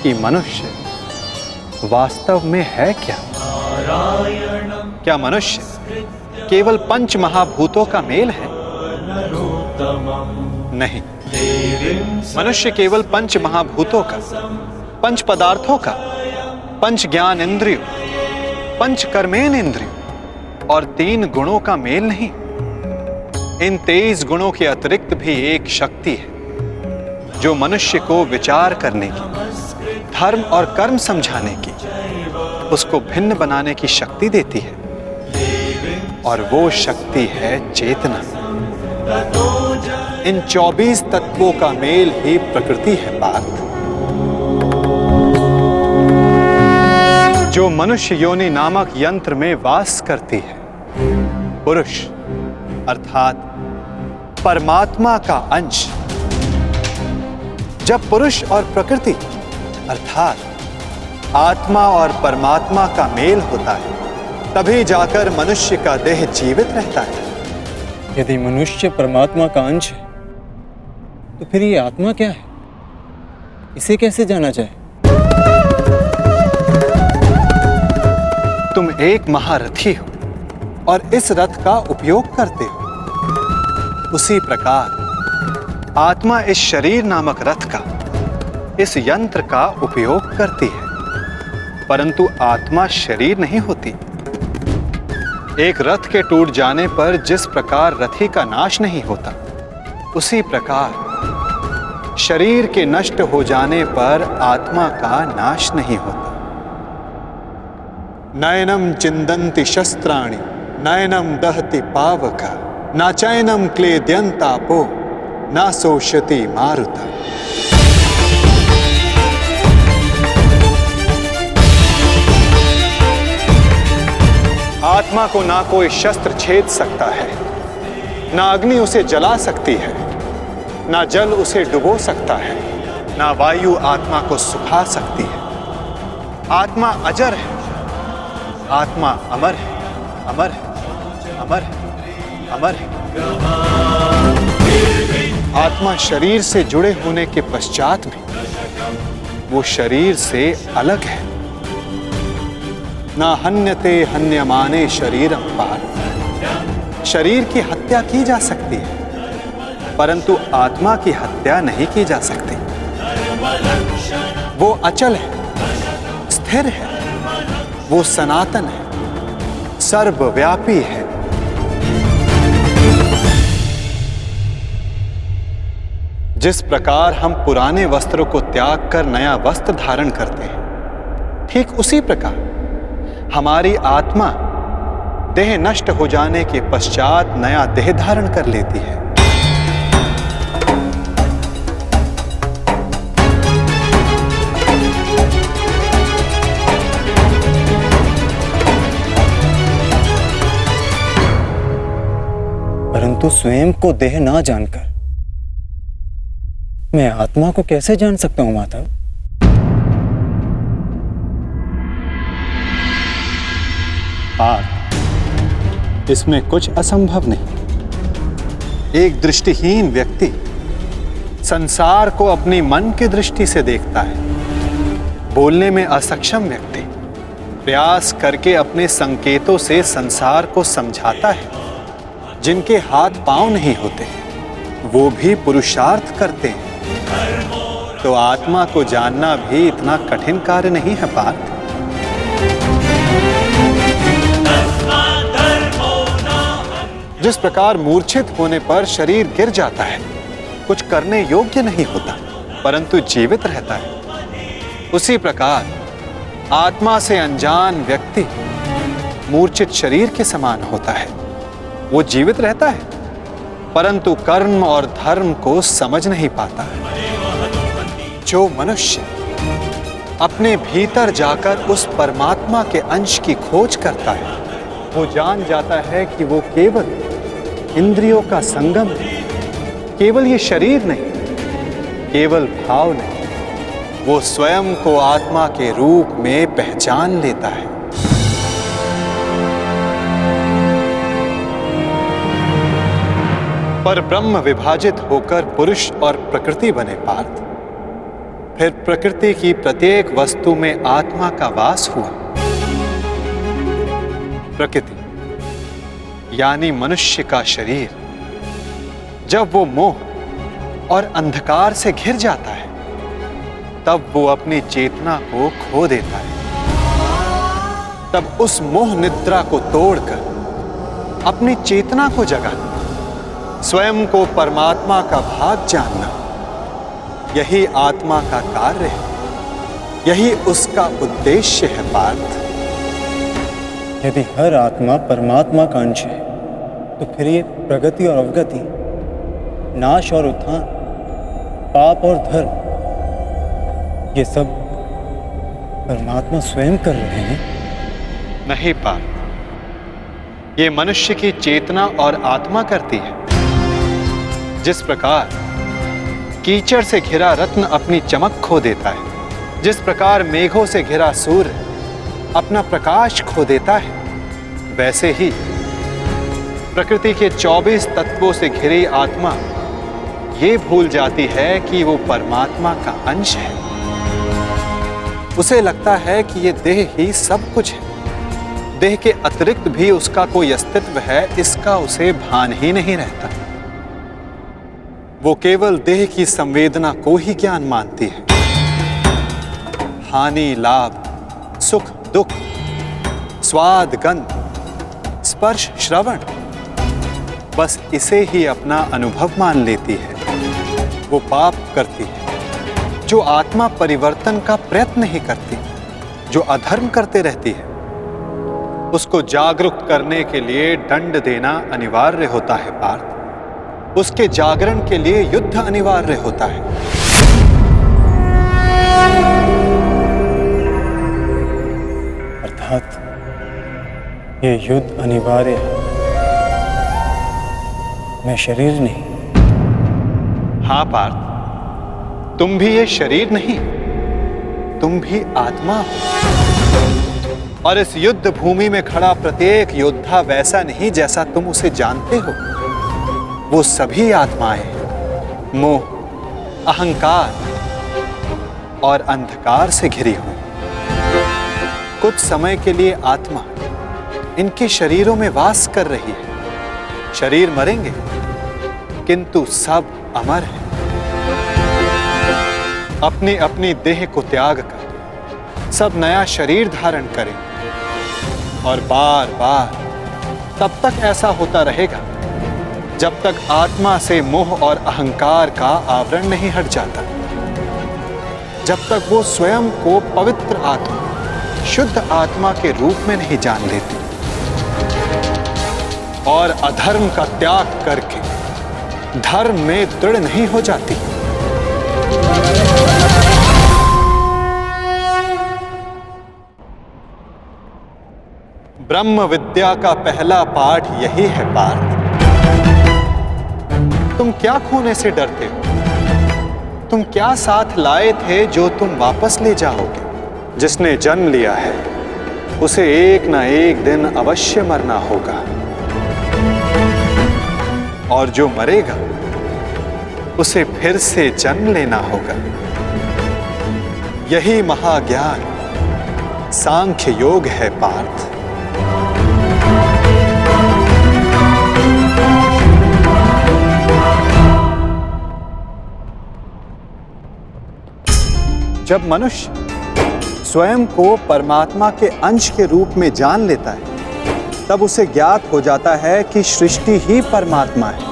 Speaker 2: कि मनुष्य वास्तव में है क्या। क्या मनुष्य केवल पंच महाभूतों का मेल है? नहीं, मनुष्य केवल पंच महाभूतों का, पंच पदार्थों का, पंच ज्ञान इंद्रियों, पंच कर्मेन इंद्रियों और 3 गुणों का मेल नहीं। इन 23 गुणों के अतिरिक्त भी एक शक्ति है जो मनुष्य को विचार करने की, धर्म और कर्म समझाने की, उसको भिन्न बनाने की शक्ति देती है। और वो शक्ति है चेतना। इन 24 तत्वों का मेल ही प्रकृति है पार्थ, जो मनुष्य योनि नामक यंत्र में वास करती है। पुरुष अर्थात परमात्मा का अंश। जब पुरुष और प्रकृति अर्थात आत्मा और परमात्मा का मेल होता है, तभी जाकर मनुष्य का देह जीवित रहता है।
Speaker 7: यदि मनुष्य परमात्मा का अंश है, तो फिर ये आत्मा क्या है? इसे कैसे जाना जाए?
Speaker 2: तुम एक महारथी हो और इस रथ का उपयोग करते हो। उसी प्रकार आत्मा इस शरीर नामक रथ का, इस यंत्र का उपयोग करती है, परंतु आत्मा शरीर नहीं होती। एक रथ के टूट जाने पर जिस प्रकार रथी का नाश नहीं होता, उसी प्रकार शरीर के नष्ट हो जाने पर आत्मा का नाश नहीं होता। नयनम चिंदन्ति शस्त्राणि नयनम दहति पावक न चैनम क्लेद्यन्तापो न शोष्यति मारुता। आत्मा को ना कोई शस्त्र छेद सकता है, ना अग्नि उसे जला सकती है, ना जल उसे डुबो सकता है, ना वायु आत्मा को सुखा सकती है। आत्मा अजर है, आत्मा अमर है, अमर है, अमर है, अमर है। आत्मा शरीर से जुड़े होने के पश्चात भी वो शरीर से अलग है। ना हन्यते हन्यमाने शरीरम पार्थ। शरीर की हत्या की जा सकती है, परंतु आत्मा की हत्या नहीं की जा सकती। वो अचल है, स्थिर है, वो सनातन है, सर्वव्यापी है। जिस प्रकार हम पुराने वस्त्रों को त्याग कर नया वस्त्र धारण करते हैं, ठीक उसी प्रकार हमारी आत्मा देह नष्ट हो जाने के पश्चात नया देह धारण कर लेती है।
Speaker 7: परंतु स्वयं को देह ना जानकर मैं आत्मा को कैसे जान सकता हूं माता?
Speaker 2: पार्थ, इसमें कुछ असंभव नहीं। एक दृष्टिहीन व्यक्ति संसार को अपनी मन की दृष्टि से देखता है। बोलने में असक्षम व्यक्ति प्रयास करके अपने संकेतों से संसार को समझाता है। जिनके हाथ पांव नहीं होते वो भी पुरुषार्थ करते हैं। तो आत्मा को जानना भी इतना कठिन कार्य नहीं है पार्थ। जिस प्रकार मूर्छित होने पर शरीर गिर जाता है, कुछ करने योग्य नहीं होता परंतु जीवित रहता है, उसी प्रकार आत्मा से अनजान व्यक्ति मूर्छित शरीर के समान होता है। वो जीवित रहता है परंतु कर्म और धर्म को समझ नहीं पाता है। जो मनुष्य अपने भीतर जाकर उस परमात्मा के अंश की खोज करता है, वो जान जाता है कि वो केवल इंद्रियों का संगम है, केवल ये शरीर नहीं, केवल भाव नहीं, वो स्वयं को आत्मा के रूप में पहचान लेता है। पर ब्रह्म विभाजित होकर पुरुष और प्रकृति बने पार्थ। फिर प्रकृति की प्रत्येक वस्तु में आत्मा का वास हुआ। प्रकृति यानी मनुष्य का शरीर जब वो मोह और अंधकार से घिर जाता है, तब वो अपनी चेतना को खो देता है। तब उस मोह निद्रा को तोड़कर अपनी चेतना को जगाना, स्वयं को परमात्मा का भाग जानना, यही आत्मा का कार्य है, यही उसका उद्देश्य है पार्थ।
Speaker 7: यदि हर आत्मा परमात्मा का अंश है तो फिर ये प्रगति और अवगति, नाश और उत्थान, पाप और धर्म, ये सब परमात्मा स्वयं कर रहे हैं।
Speaker 2: नहीं पार्थ, ये मनुष्य की चेतना और आत्मा करती है। जिस प्रकार कीचड़ से घिरा रत्न अपनी चमक खो देता है, जिस प्रकार मेघों से घिरा सूर्य अपना प्रकाश खो देता है, वैसे ही प्रकृति के 24 तत्वों से घिरी आत्मा ये भूल जाती है कि वो परमात्मा का अंश है। उसे लगता है कि ये देह ही सब कुछ है, देह के अतिरिक्त भी उसका कोई अस्तित्व है, इसका उसे भान ही नहीं रहता। वो केवल देह की संवेदना को ही ज्ञान मानती है। हानि लाभ, सुख दुख, स्वाद गंध, स्पर्श श्रवण, बस इसे ही अपना अनुभव मान लेती है। वो पाप करती है जो आत्मा परिवर्तन का प्रयत्न ही करती, जो अधर्म करते रहती है। उसको जागरूक करने के लिए दंड देना अनिवार्य होता है पार्थ। उसके जागरण के लिए युद्ध अनिवार्य होता है।
Speaker 7: अर्थात ये युद्ध अनिवार्य है, मैं शरीर नहीं।
Speaker 2: हाँ पार्थ, तुम भी ये शरीर नहीं, तुम भी आत्मा हो। और इस युद्ध भूमि में खड़ा प्रत्येक योद्धा वैसा नहीं जैसा तुम उसे जानते हो। वो सभी आत्माएं मोह, अहंकार और अंधकार से घिरी हुई। कुछ समय के लिए आत्मा इनके शरीरों में वास कर रही है। शरीर मरेंगे किंतु सब अमर हैं। अपनी अपनी देह को त्याग कर सब नया शरीर धारण करें और बार बार तब तक ऐसा होता रहेगा जब तक आत्मा से मोह और अहंकार का आवरण नहीं हट जाता, जब तक वो स्वयं को पवित्र आत्मा, शुद्ध आत्मा के रूप में नहीं जान लेती और अधर्म का त्याग करके धर्म में दृढ़ नहीं हो जाती। ब्रह्म विद्या का पहला पाठ यही है पार्थ। तुम क्या खोने से डरते हो? तुम क्या साथ लाए थे जो तुम वापस ले जाओगे? जिसने जन्म लिया है उसे एक ना एक दिन अवश्य मरना होगा, और जो मरेगा उसे फिर से जन्म लेना होगा। यही महाज्ञान सांख्य योग है पार्थ। जब मनुष्य स्वयं को परमात्मा के अंश के रूप में जान लेता है, तब उसे ज्ञात हो जाता है कि सृष्टि ही परमात्मा है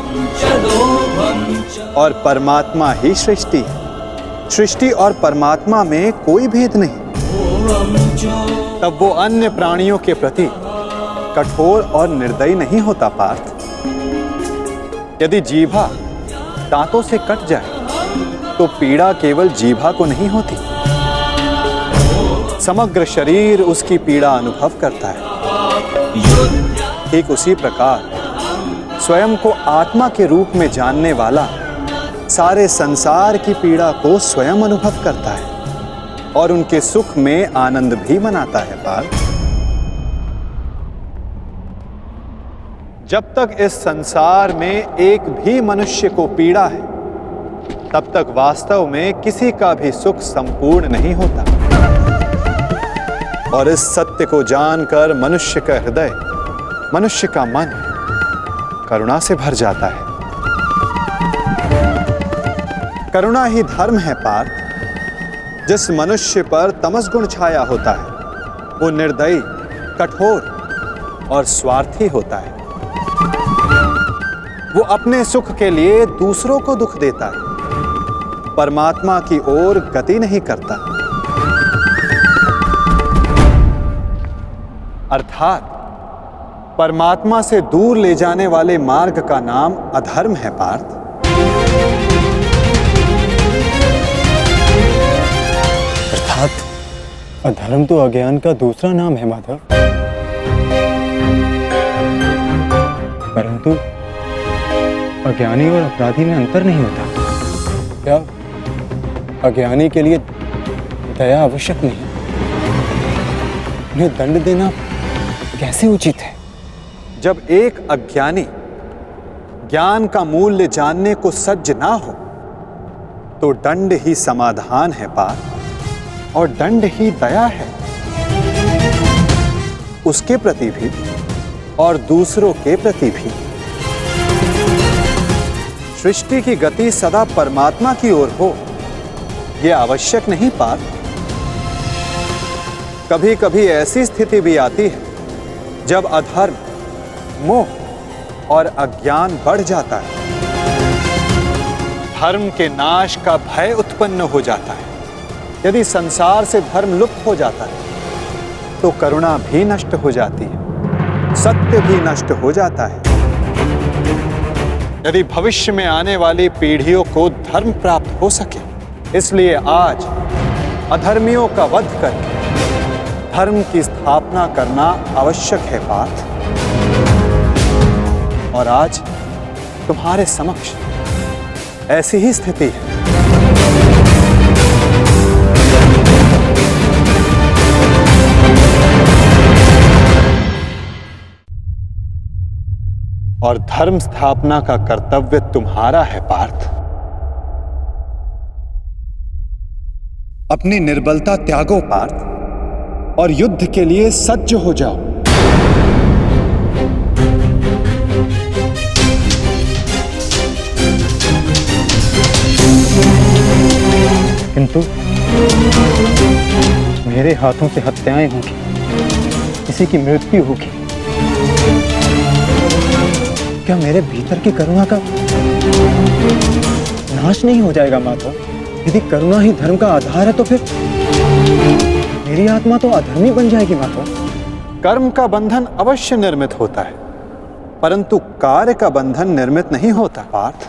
Speaker 2: और परमात्मा ही सृष्टि है। सृष्टि और परमात्मा में कोई भेद नहीं। तब वो अन्य प्राणियों के प्रति कठोर और निर्दयी नहीं होता पार्थ। यदि जीभा दांतों से कट जाए तो पीड़ा केवल जीभा को नहीं होती, समग्र शरीर उसकी पीड़ा अनुभव करता है। ठीक उसी प्रकार स्वयं को आत्मा के रूप में जानने वाला सारे संसार की पीड़ा को स्वयं अनुभव करता है और उनके सुख में आनंद भी मनाता है पार्थ। जब तक इस संसार में एक भी मनुष्य को पीड़ा है, तब तक वास्तव में किसी का भी सुख संपूर्ण नहीं होता। और इस सत्य को जानकर मनुष्य का हृदय, मनुष्य का मन करुणा से भर जाता है। करुणा ही धर्म है पार्थ। जिस मनुष्य पर तमस गुण छाया होता है वो निर्दयी, कठोर और स्वार्थी होता है। वो अपने सुख के लिए दूसरों को दुख देता है, परमात्मा की ओर गति नहीं करता। अर्थात परमात्मा से दूर ले जाने वाले मार्ग का नाम अधर्म है पार्थ।
Speaker 7: अर्थात अधर्म तो अज्ञान का दूसरा नाम है माधव। परंतु अज्ञानी और अपराधी में अंतर नहीं होता क्या? अज्ञानी के लिए दया आवश्यक नहीं, उन्हें दंड देना कैसे उचित है?
Speaker 2: जब एक अज्ञानी ज्ञान का मूल्य जानने को सज्ज ना हो तो दंड ही समाधान है पार्थ, और दंड ही दया है, उसके प्रति भी और दूसरों के प्रति भी। सृष्टि की गति सदा परमात्मा की ओर हो यह आवश्यक नहीं पार्थ। कभी कभी ऐसी स्थिति भी आती है जब अधर्म, मोह और अज्ञान बढ़ जाता है। धर्म के नाश का भय उत्पन्न हो जाता है। यदि संसार से धर्म लुप्त हो जाता है तो करुणा भी नष्ट हो जाती है, सत्य भी नष्ट हो जाता है। यदि भविष्य में आने वाली पीढ़ियों को धर्म प्राप्त हो सके, इसलिए आज अधर्मियों का वध करके धर्म की स्थापना करना आवश्यक है पार्थ। और आज तुम्हारे समक्ष ऐसी ही स्थिति है। और धर्म स्थापना का कर्तव्य तुम्हारा है पार्थ। अपनी निर्बलता त्यागो पार्थ और युद्ध के लिए सज्ज हो जाओ।
Speaker 7: किंतु मेरे हाथों से हत्याएं होंगी, किसी की मृत्यु होगी, क्या मेरे भीतर की करुणा का नाश नहीं हो जाएगा माधव? यदि करुणा ही धर्म का आधार है तो फिर मेरी आत्मा तो अधर्मी बन जाएगी माधव।
Speaker 2: कर्म का बंधन अवश्य निर्मित होता है, परंतु कार्य का बंधन निर्मित नहीं होता पार्थ।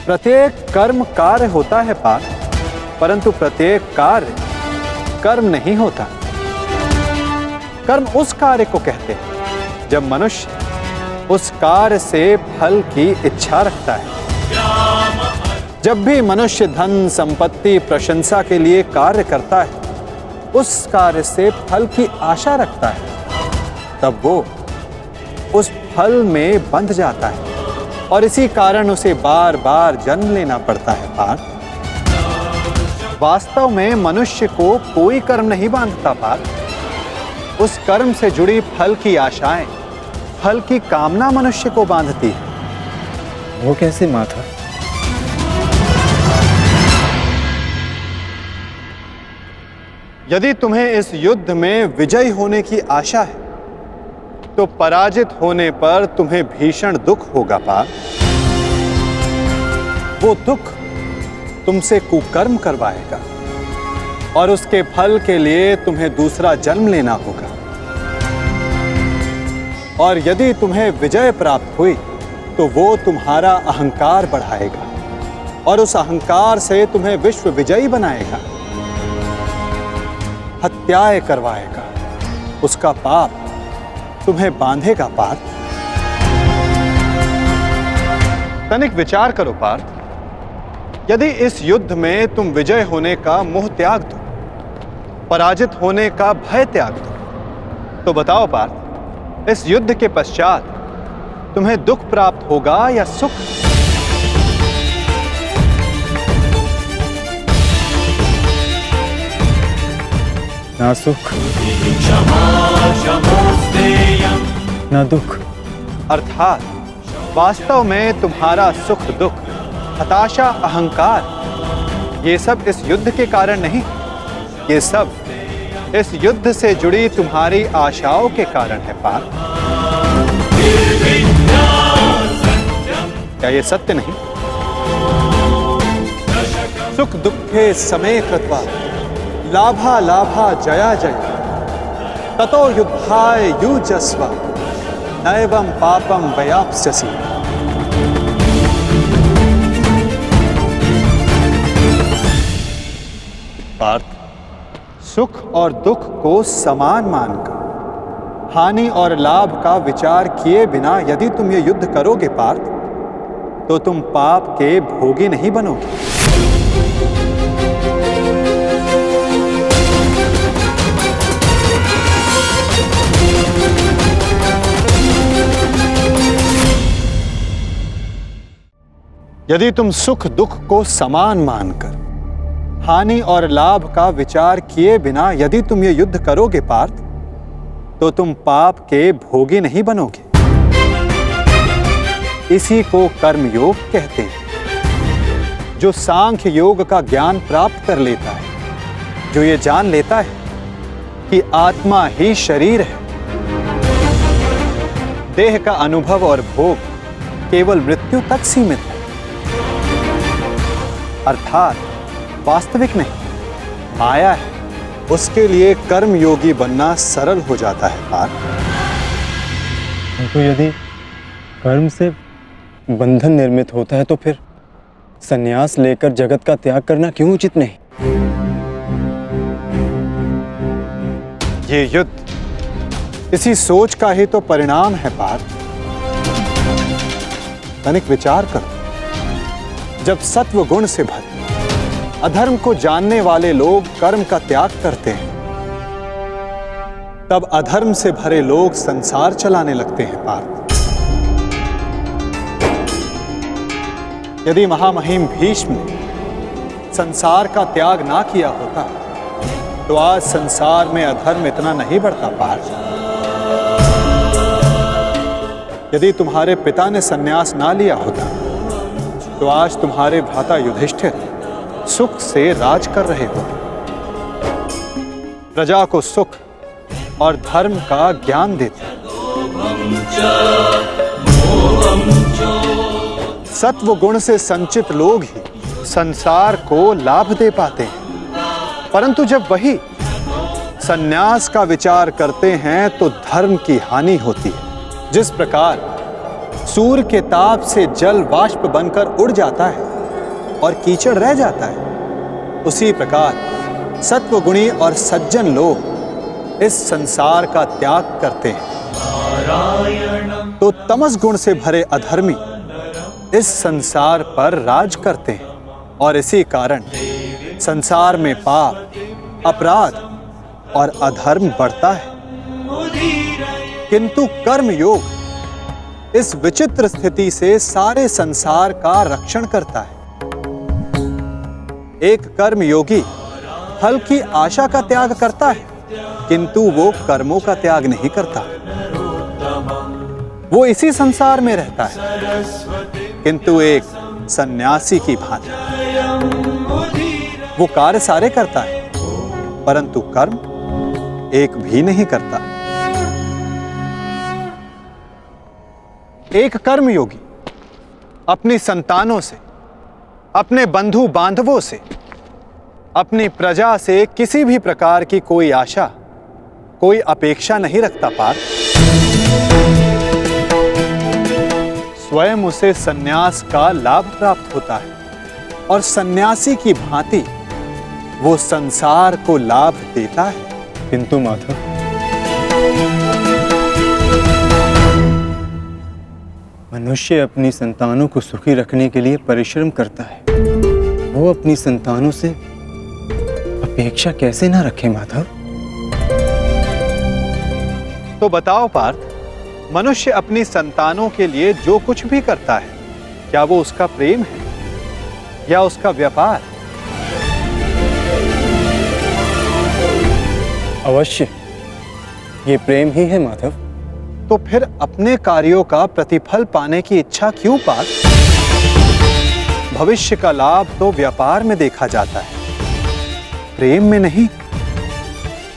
Speaker 2: प्रत्येक कर्म कार्य होता है पार्थ, परंतु प्रत्येक कार्य कर्म नहीं होता। कर्म उस कार्य को कहते हैं जब मनुष्य उस कार्य से फल की इच्छा रखता है। जब भी मनुष्य धन, संपत्ति, प्रशंसा के लिए कार्य करता है, उस कार्य से फल की आशा रखता है, तब वो उस फल में बंध जाता है और इसी कारण उसे बार बार जन्म लेना पड़ता है पार्थ। वास्तव में मनुष्य को कोई कर्म नहीं बांधता पार्थ। उस कर्म से जुड़ी फल की आशाएं, फल की कामना मनुष्य को बांधती है।
Speaker 7: वो कैसे माधव?
Speaker 2: यदि तुम्हें इस युद्ध में विजयी होने की आशा है, तो पराजित होने पर तुम्हें भीषण दुख होगा पार्थ। वो दुख तुमसे कुकर्म करवाएगा और उसके फल के लिए तुम्हें दूसरा जन्म लेना होगा। और यदि तुम्हें विजय प्राप्त हुई तो वो तुम्हारा अहंकार बढ़ाएगा और उस अहंकार से तुम्हें विश्व विजयी बनाएगा, हत्याएं करवाएगा। उसका पाप तुम्हें बांधेगा पार्थ। तनिक विचार करो पार्थ। यदि इस युद्ध में तुम विजय होने का मोह त्याग दो, पराजित होने का भय त्याग दो, तो बताओ पार्थ, इस युद्ध के पश्चात तुम्हें दुख प्राप्त होगा या सुख?
Speaker 7: ना सुख ना दुख।
Speaker 2: अर्थात वास्तव में तुम्हारा सुख, दुख, हताशा, अहंकार, ये सब इस युद्ध के कारण नहीं, ये सब इस युद्ध से जुड़ी तुम्हारी आशाओं के कारण है पार्थ। क्या ये सत्य नहीं? सुख दुखे समे कृत्वा लाभा लाभा जया जय ततो युद्धाय युजस्व नैवं पापम वयाप्स्यसि। पार्थ, सुख और दुख को समान मानकर हानि और लाभ का विचार किए बिना यदि तुम ये युद्ध करोगे पार्थ, तो तुम पाप के भोगी नहीं बनोगे। यदि तुम सुख दुख को समान मानकर हानि और लाभ का विचार किए बिना यदि तुम ये युद्ध करोगे पार्थ, तो तुम पाप के भोगी नहीं बनोगे। इसी को कर्म योग कहते हैं। जो सांख्य योग का ज्ञान प्राप्त कर लेता है, जो ये जान लेता है कि आत्मा ही शरीर है, देह का अनुभव और भोग केवल मृत्यु तक सीमित है, अर्थात वास्तविक नहीं, माया है, उसके लिए कर्म योगी बनना सरल हो जाता है पार्थ।
Speaker 7: तो यदि कर्म से बंधन निर्मित होता है तो फिर संन्यास लेकर जगत का त्याग करना क्यों उचित नहीं?
Speaker 2: ये युद्ध इसी सोच का ही तो परिणाम है पार्थ। तनिक विचार करो, जब सत्व गुण से भरे अधर्म को जानने वाले लोग कर्म का त्याग करते हैं, तब अधर्म से भरे लोग संसार चलाने लगते हैं पार्थ। यदि महामहिम भीष्म ने संसार का त्याग ना किया होता, तो आज संसार में अधर्म इतना नहीं बढ़ता पार्थ। यदि तुम्हारे पिता ने संन्यास ना लिया होता, तो आज तुम्हारे भ्राता युधिष्ठिर सुख से राज कर रहे होते, प्रजा को सुख और धर्म का ज्ञान देते। सत्व गुण से संचित लोग ही संसार को लाभ दे पाते हैं, परंतु जब वही संन्यास का विचार करते हैं तो धर्म की हानि होती है। जिस प्रकार सूर्य के ताप से जल वाष्प बनकर उड़ जाता है और कीचड़ रह जाता है, उसी प्रकार सत्वगुणी और सज्जन लोग इस संसार का त्याग करते हैं, तो तमस गुण से भरे अधर्मी इस संसार पर राज करते हैं और इसी कारण संसार में पाप, अपराध और अधर्म बढ़ता है। किंतु कर्म योग इस विचित्र स्थिति से सारे संसार का रक्षण करता है। एक कर्म योगी फल की आशा का त्याग करता है, किंतु वो कर्मों का त्याग नहीं करता। वो इसी संसार में रहता है, किंतु एक सन्यासी की भांति वो कार्य सारे करता है, परंतु कर्म एक भी नहीं करता। एक कर्म योगी अपनी संतानों से, अपने बंधु बांधवों से, अपनी प्रजा से किसी भी प्रकार की कोई आशा, कोई अपेक्षा नहीं रखता पार्थ। स्वयं उसे सन्यास का लाभ प्राप्त होता है और सन्यासी की भांति वो संसार को लाभ देता है।
Speaker 7: किंतु माधव, मनुष्य अपनी संतानों को सुखी रखने के लिए परिश्रम करता है, वो अपनी संतानों से अपेक्षा कैसे ना रखे माधव?
Speaker 2: तो बताओ पार्थ, मनुष्य अपनी संतानों के लिए जो कुछ भी करता है, क्या वो उसका प्रेम है या उसका व्यापार?
Speaker 7: अवश्य ये प्रेम ही है माधव।
Speaker 2: तो फिर अपने कार्यों का प्रतिफल पाने की इच्छा क्यों पार्थ? भविष्य का लाभ तो व्यापार में देखा जाता है, प्रेम में नहीं।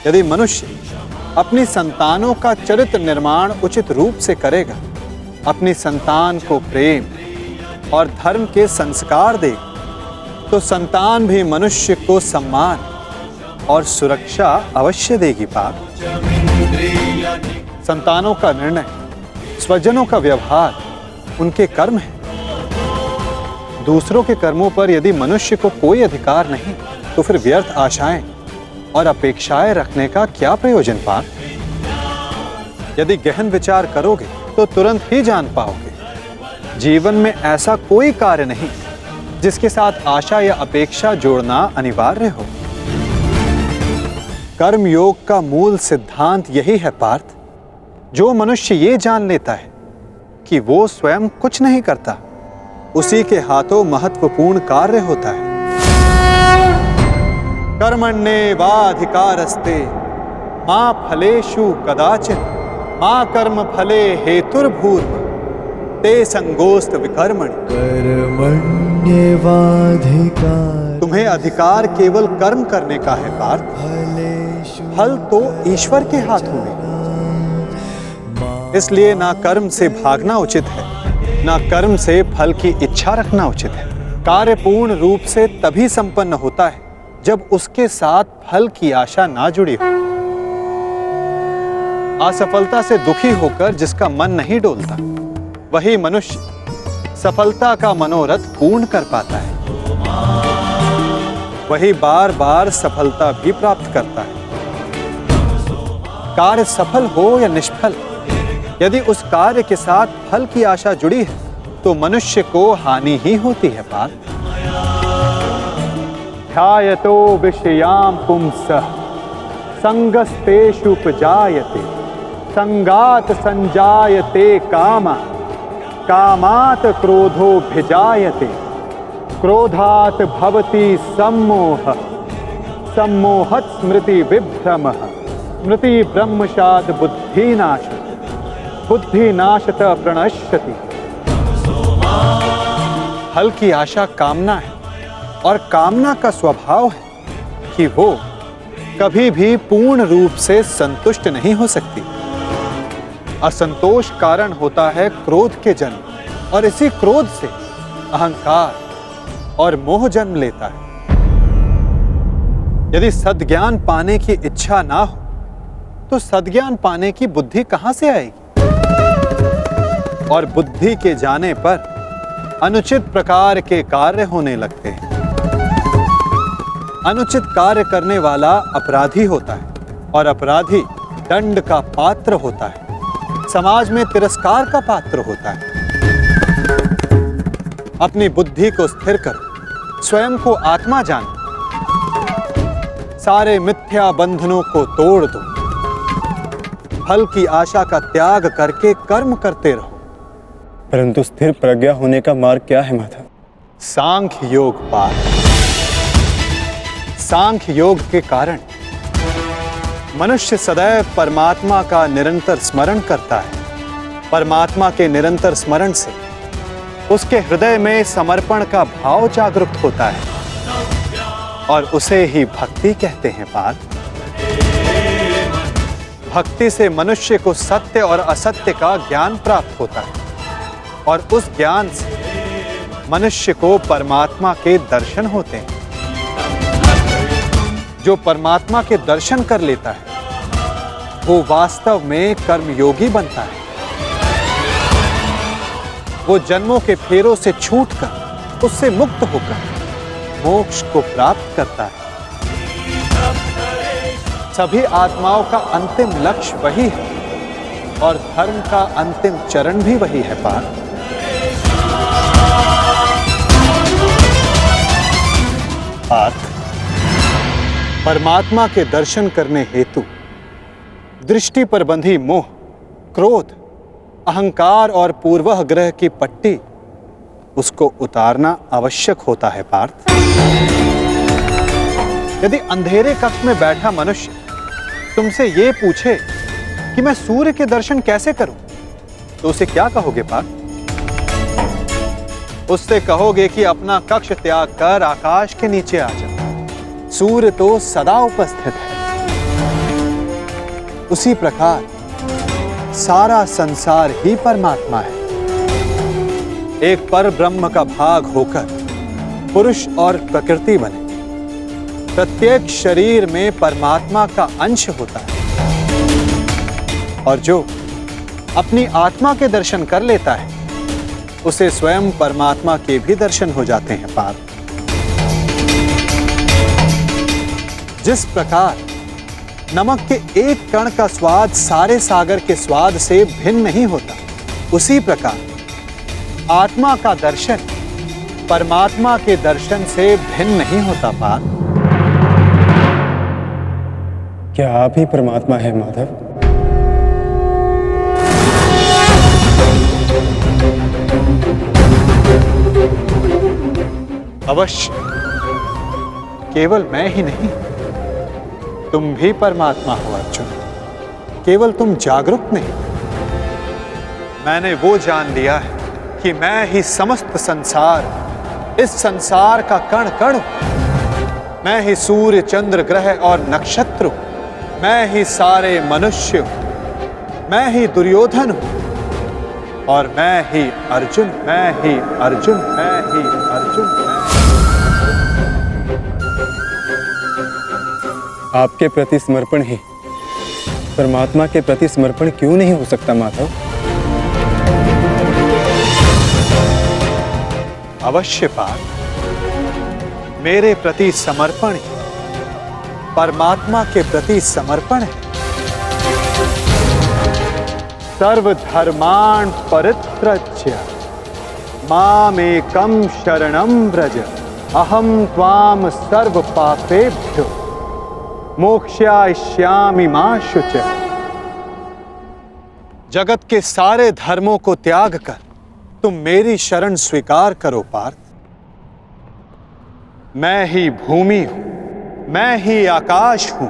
Speaker 2: यदि मनुष्य अपनी संतानों का चरित्र निर्माण उचित रूप से करेगा, अपनी संतान को प्रेम और धर्म के संस्कार देगा, तो संतान भी मनुष्य को सम्मान और सुरक्षा अवश्य देगी पार्थ। संतानों का निर्णय, स्वजनों का व्यवहार उनके कर्म है। दूसरों के कर्मों पर यदि मनुष्य को कोई अधिकार नहीं, तो फिर व्यर्थ आशाएं और अपेक्षाएं रखने का क्या प्रयोजन पार्थ? यदि गहन विचार करोगे तो तुरंत ही जान पाओगे, जीवन में ऐसा कोई कार्य नहीं जिसके साथ आशा या अपेक्षा जोड़ना अनिवार्य हो। कर्म योग का मूल सिद्धांत यही है पार्थ। जो मनुष्य ये जान लेता है कि वो स्वयं कुछ नहीं करता, उसी के हाथों महत्वपूर्ण कार्य होता है। कर्मण्येवाधिकारस्ते मा फलेषु कदाचिन मा कर्म फले हेतुर्भूर्म ते संगोस्त विकर्मणि। तुम्हें अधिकार केवल कर्म करने का है पार्थ, फल तो ईश्वर के हाथों में। इसलिए ना कर्म से भागना उचित है, ना कर्म से फल की इच्छा रखना उचित है। कार्य पूर्ण रूप से तभी संपन्न होता है जब उसके साथ फल की आशा ना जुड़ी हो। असफलता से दुखी होकर जिसका मन नहीं डोलता, वही मनुष्य सफलता का मनोरथ पूर्ण कर पाता है। वही बार बार सफलता भी प्राप्त करता है। कार्य सफल हो या निष्फल, यदि उस कार्य के साथ फल की आशा जुड़ी है तो मनुष्य को हानि ही होती है पार्थ। ध्यायतो विषयां पुंसः संगस्तेषुपजायते संगात संजायते कामा कामात् क्रोधोऽभिजायते क्रोधात् भवति सम्मोहः सम्मोहात् स्मृति विभ्रमः स्मृति ब्रह्मशात् बुद्धिनाश बुद्धिनाशत प्रणश्यति। फल की आशा कामना है और कामना का स्वभाव है कि वो कभी भी पूर्ण रूप से संतुष्ट नहीं हो सकती। असंतोष कारण होता है क्रोध के जन्म, और इसी क्रोध से अहंकार और मोह जन्म लेता है। यदि सद्ज्ञान पाने की इच्छा ना हो तो सद्ज्ञान पाने की बुद्धि कहां से आएगी? और बुद्धि के जाने पर अनुचित प्रकार के कार्य होने लगते हैं। अनुचित कार्य करने वाला अपराधी होता है, और अपराधी दंड का पात्र होता है, समाज में तिरस्कार का पात्र होता है। अपनी बुद्धि को स्थिर करो, स्वयं को आत्मा जानो, सारे मिथ्या बंधनों को तोड़ दो, फल की आशा का त्याग करके कर्म करते रहो।
Speaker 7: परंतु स्थिर प्रज्ञा होने का मार्ग क्या है माधव?
Speaker 2: सांख्य योग पाठ। सांख्य योग के कारण मनुष्य सदैव परमात्मा का निरंतर स्मरण करता है। परमात्मा के निरंतर स्मरण से उसके हृदय में समर्पण का भाव जागृत होता है, और उसे ही भक्ति कहते हैं पार्थ। भक्ति से मनुष्य को सत्य और असत्य का ज्ञान प्राप्त होता है, और उस ज्ञान से मनुष्य को परमात्मा के दर्शन होते हैं। जो परमात्मा के दर्शन कर लेता है वो वास्तव में कर्मयोगी बनता है। वो जन्मों के फेरों से छूटकर, उससे मुक्त होकर मोक्ष को प्राप्त करता है। सभी आत्माओं का अंतिम लक्ष्य वही है, और धर्म का अंतिम चरण भी वही है पार्थ। परमात्मा के दर्शन करने हेतु दृष्टि पर बंधी मोह, क्रोध, अहंकार और पूर्वह ग्रह की पट्टी, उसको उतारना आवश्यक होता है पार्थ। यदि अंधेरे कक्ष में बैठा मनुष्य तुमसे यह पूछे कि मैं सूर्य के दर्शन कैसे करूं, तो उसे क्या कहोगे पार्थ? उससे कहोगे कि अपना कक्ष त्याग कर आकाश के नीचे आ जाओ। सूर्य तो सदा उपस्थित है। उसी प्रकार सारा संसार ही परमात्मा है। एक पर ब्रह्म का भाग होकर पुरुष और प्रकृति बने। प्रत्येक शरीर में परमात्मा का अंश होता है, और जो अपनी आत्मा के दर्शन कर लेता है उसे स्वयं परमात्मा के भी दर्शन हो जाते हैं पार्थ। जिस प्रकार नमक के एक कण का स्वाद सारे सागर के स्वाद से भिन्न नहीं होता, उसी प्रकार आत्मा का दर्शन परमात्मा के दर्शन से भिन्न नहीं होता पार्थ।
Speaker 7: क्या आप ही परमात्मा है माधव?
Speaker 2: अवश्य, केवल मैं ही नहीं, तुम भी परमात्मा हो अर्जुन। केवल तुम जागरूक नहीं, मैंने वो जान लिया है कि मैं ही समस्त संसार, इस संसार का कण कण हूं। मैं ही सूर्य, चंद्र, ग्रह और नक्षत्र हूं। मैं ही सारे मनुष्य हूं। मैं ही दुर्योधन हूं, और मैं ही अर्जुन, मैं ही अर्जुन, मैं ही अर्जुन।
Speaker 7: आपके प्रति समर्पण ही परमात्मा के प्रति समर्पण क्यों नहीं हो सकता माधव?
Speaker 2: अवश्य पार्थ, मेरे प्रति समर्पण ही परमात्मा के प्रति समर्पण है। सर्वधर्मान् परित्यज्य मामेकं शरणं व्रज, अहं त्वां सर्व पापेभ्यो मोक्षयिष्यामि मा शुचः। जगत के सारे धर्मों को त्याग कर तुम मेरी शरण स्वीकार करो पार्थ। मैं ही भूमि हूं, मैं ही आकाश हूं,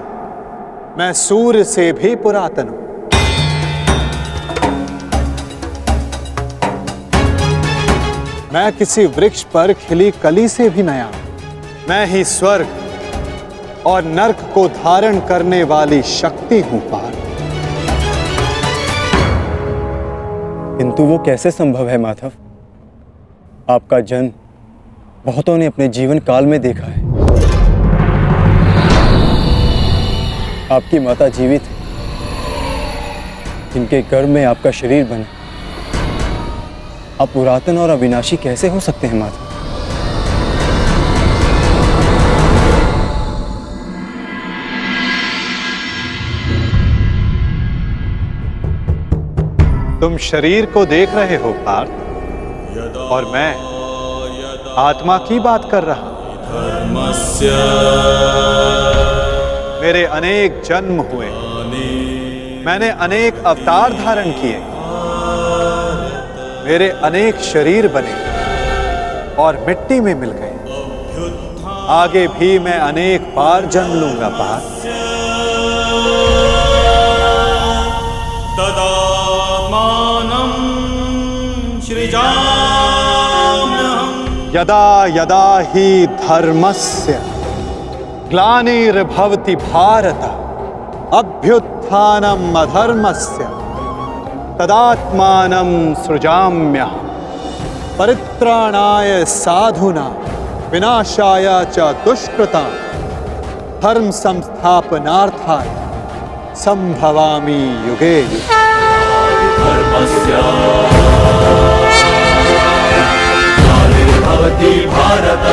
Speaker 2: मैं सूर्य से भी पुरातन हूं। मैं किसी वृक्ष पर खिली कली से भी नया हूं। मैं ही स्वर्ग और नरक को धारण करने वाली शक्ति हूं पार्थ।
Speaker 7: परंतु वो कैसे संभव है माधव? आपका जन्म बहुतों ने अपने जीवन काल में देखा है। आपकी माता जीवित है, जिनके गर्भ में आपका शरीर बना। आप पुरातन और अविनाशी कैसे हो सकते हैं माधव?
Speaker 2: तुम शरीर को देख रहे हो पार्थ, और मैं आत्मा की बात कर रहा हूं। मेरे अनेक जन्म हुए, मैंने अनेक अवतार धारण किए, मेरे अनेक शरीर बने और मिट्टी में मिल गए। आगे भी मैं अनेक बार जन्म लूंगा पार्थ। यदा यदा हि धर्मस्य ग्लानिर्भवति भारत अभ्युत्थानम् अधर्मस्य तदात्मानं सृजाम्यहम् परित्राणाय साधूनां विनाशाय च दुष्कृतां धर्म संस्थापनार्थाय संभवामि युगे युगे।
Speaker 9: भवति भारत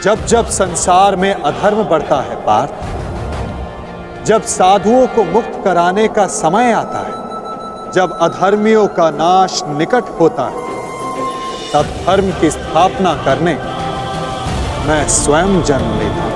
Speaker 2: जब जब संसार में अधर्म बढ़ता है पार्थ, जब साधुओं को मुक्त कराने का समय आता है, जब अधर्मियों का नाश निकट होता है, तब धर्म की स्थापना करने मैं स्वयं जन्म लेता हूं।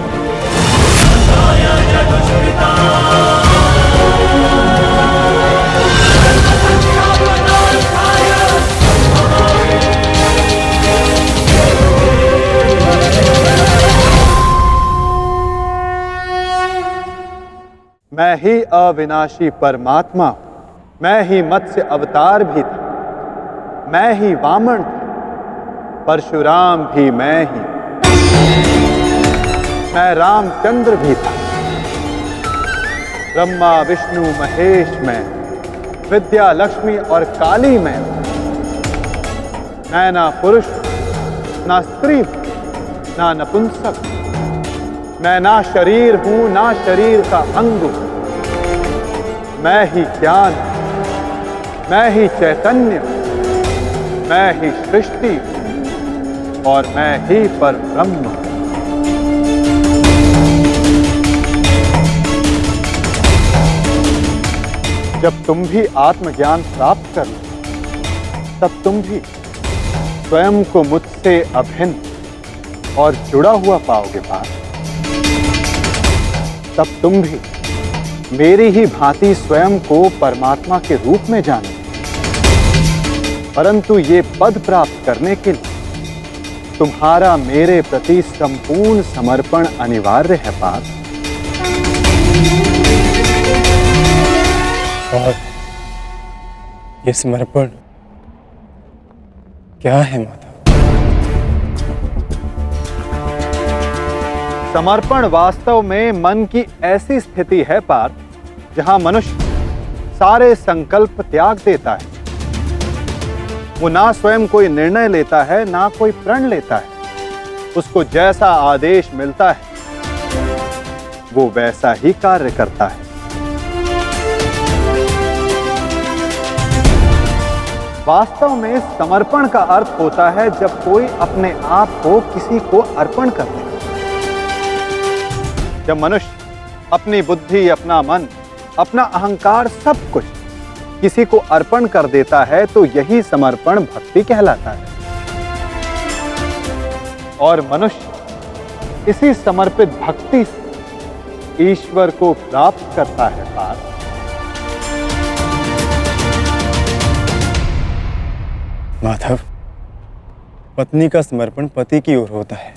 Speaker 2: मैं ही अविनाशी परमात्मा हूं। मैं ही मत्स्य अवतार भी था, मैं ही वामन था, परशुराम भी मैं ही, मैं रामचंद्र भी था, ब्रह्मा विष्णु महेश मैं, विद्या लक्ष्मी और काली मैं ना पुरुष ना स्त्री ना नपुंसक, मैं ना शरीर हूं ना शरीर का अंग हूं। मैं ही ज्ञान, मैं ही चैतन्य, मैं ही सृष्टि और मैं ही परब्रह्म। जब तुम भी आत्मज्ञान प्राप्त कर लो, तब तुम भी स्वयं को मुझसे अभिन्न और जुड़ा हुआ पाओगे पार्थ। तब तुम भी मेरी ही भांति स्वयं को परमात्मा के रूप में जानोगे। परंतु ये पद प्राप्त करने के लिए तुम्हारा मेरे प्रति संपूर्ण समर्पण अनिवार्य है पार्थ।
Speaker 7: और ये समर्पण क्या है माता?
Speaker 2: समर्पण वास्तव में मन की ऐसी स्थिति है पार्थ, जहां मनुष्य सारे संकल्प त्याग देता है। वो ना स्वयं कोई निर्णय लेता है ना कोई प्रण लेता है। उसको जैसा आदेश मिलता है वो वैसा ही कार्य करता है। वास्तव में समर्पण का अर्थ होता है जब कोई अपने आप को किसी को अर्पण कर दे। जब मनुष्य अपनी बुद्धि, अपना मन, अपना अहंकार, सब कुछ किसी को अर्पण कर देता है तो यही समर्पण भक्ति कहलाता है। और मनुष्य इसी समर्पित भक्ति से ईश्वर को प्राप्त करता है पार्थ।
Speaker 7: माधव, पत्नी का समर्पण पति की ओर होता है,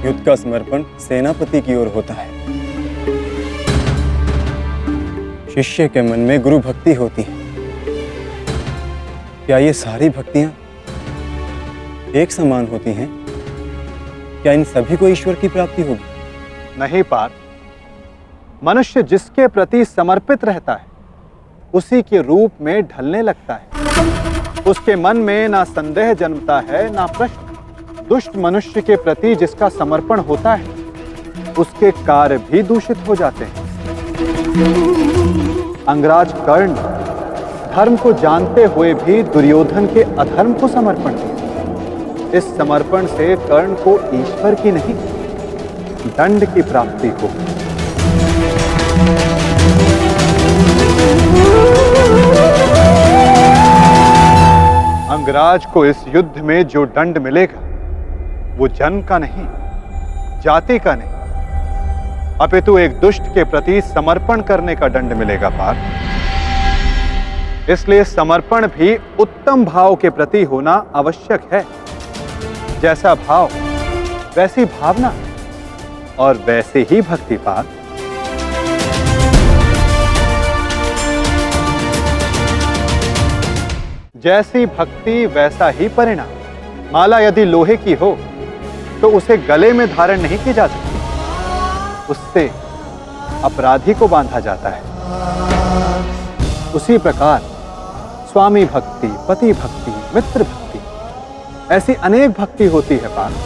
Speaker 7: युद्ध का समर्पण सेनापति की ओर होता है। शिष्य के मन में गुरु भक्ति होती है। क्या ये सारी भक्तियां एक समान होती हैं? क्या इन सभी को ईश्वर की प्राप्ति होगी?
Speaker 2: नहीं पार्थ, मनुष्य जिसके प्रति समर्पित रहता है उसी के रूप में ढलने लगता है। उसके मन में ना संदेह जन्मता है ना प्रश्न। दुष्ट मनुष्य के प्रति जिसका समर्पण होता है उसके कार्य भी दूषित हो जाते हैं। अंगराज कर्ण धर्म को जानते हुए भी दुर्योधन के अधर्म को समर्पण किया। इस समर्पण से कर्ण को ईश्वर की नहीं दंड की प्राप्ति हो। अंगराज को इस युद्ध में जो दंड मिलेगा वो जन्म का नहीं, जाति का नहीं, अपितु एक दुष्ट के प्रति समर्पण करने का दंड मिलेगा पार्थ। इसलिए समर्पण भी उत्तम भाव के प्रति होना आवश्यक है। जैसा भाव वैसी भावना और वैसे ही भक्ति पार्थ। जैसी भक्ति वैसा ही परिणाम। माला यदि लोहे की हो तो उसे गले में धारण नहीं की जा सकती, उससे अपराधी को बांधा जाता है। उसी प्रकार स्वामी भक्ति, पति भक्ति, मित्र भक्ति, ऐसी अनेक भक्ति होती है पार्थ,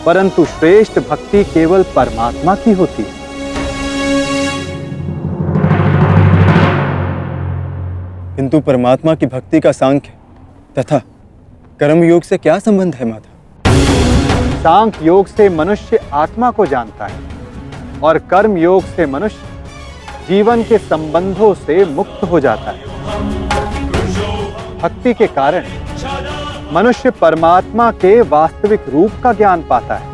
Speaker 2: परंतु श्रेष्ठ भक्ति केवल परमात्मा की होती है।
Speaker 7: किंतु परमात्मा की भक्ति का सांख्य तथा कर्म योग से क्या संबंध है माधव?
Speaker 2: सांख्य योग से मनुष्य आत्मा को जानता है और कर्म योग से मनुष्य जीवन के संबंधों से मुक्त हो जाता है। भक्ति के कारण मनुष्य परमात्मा के वास्तविक रूप का ज्ञान पाता है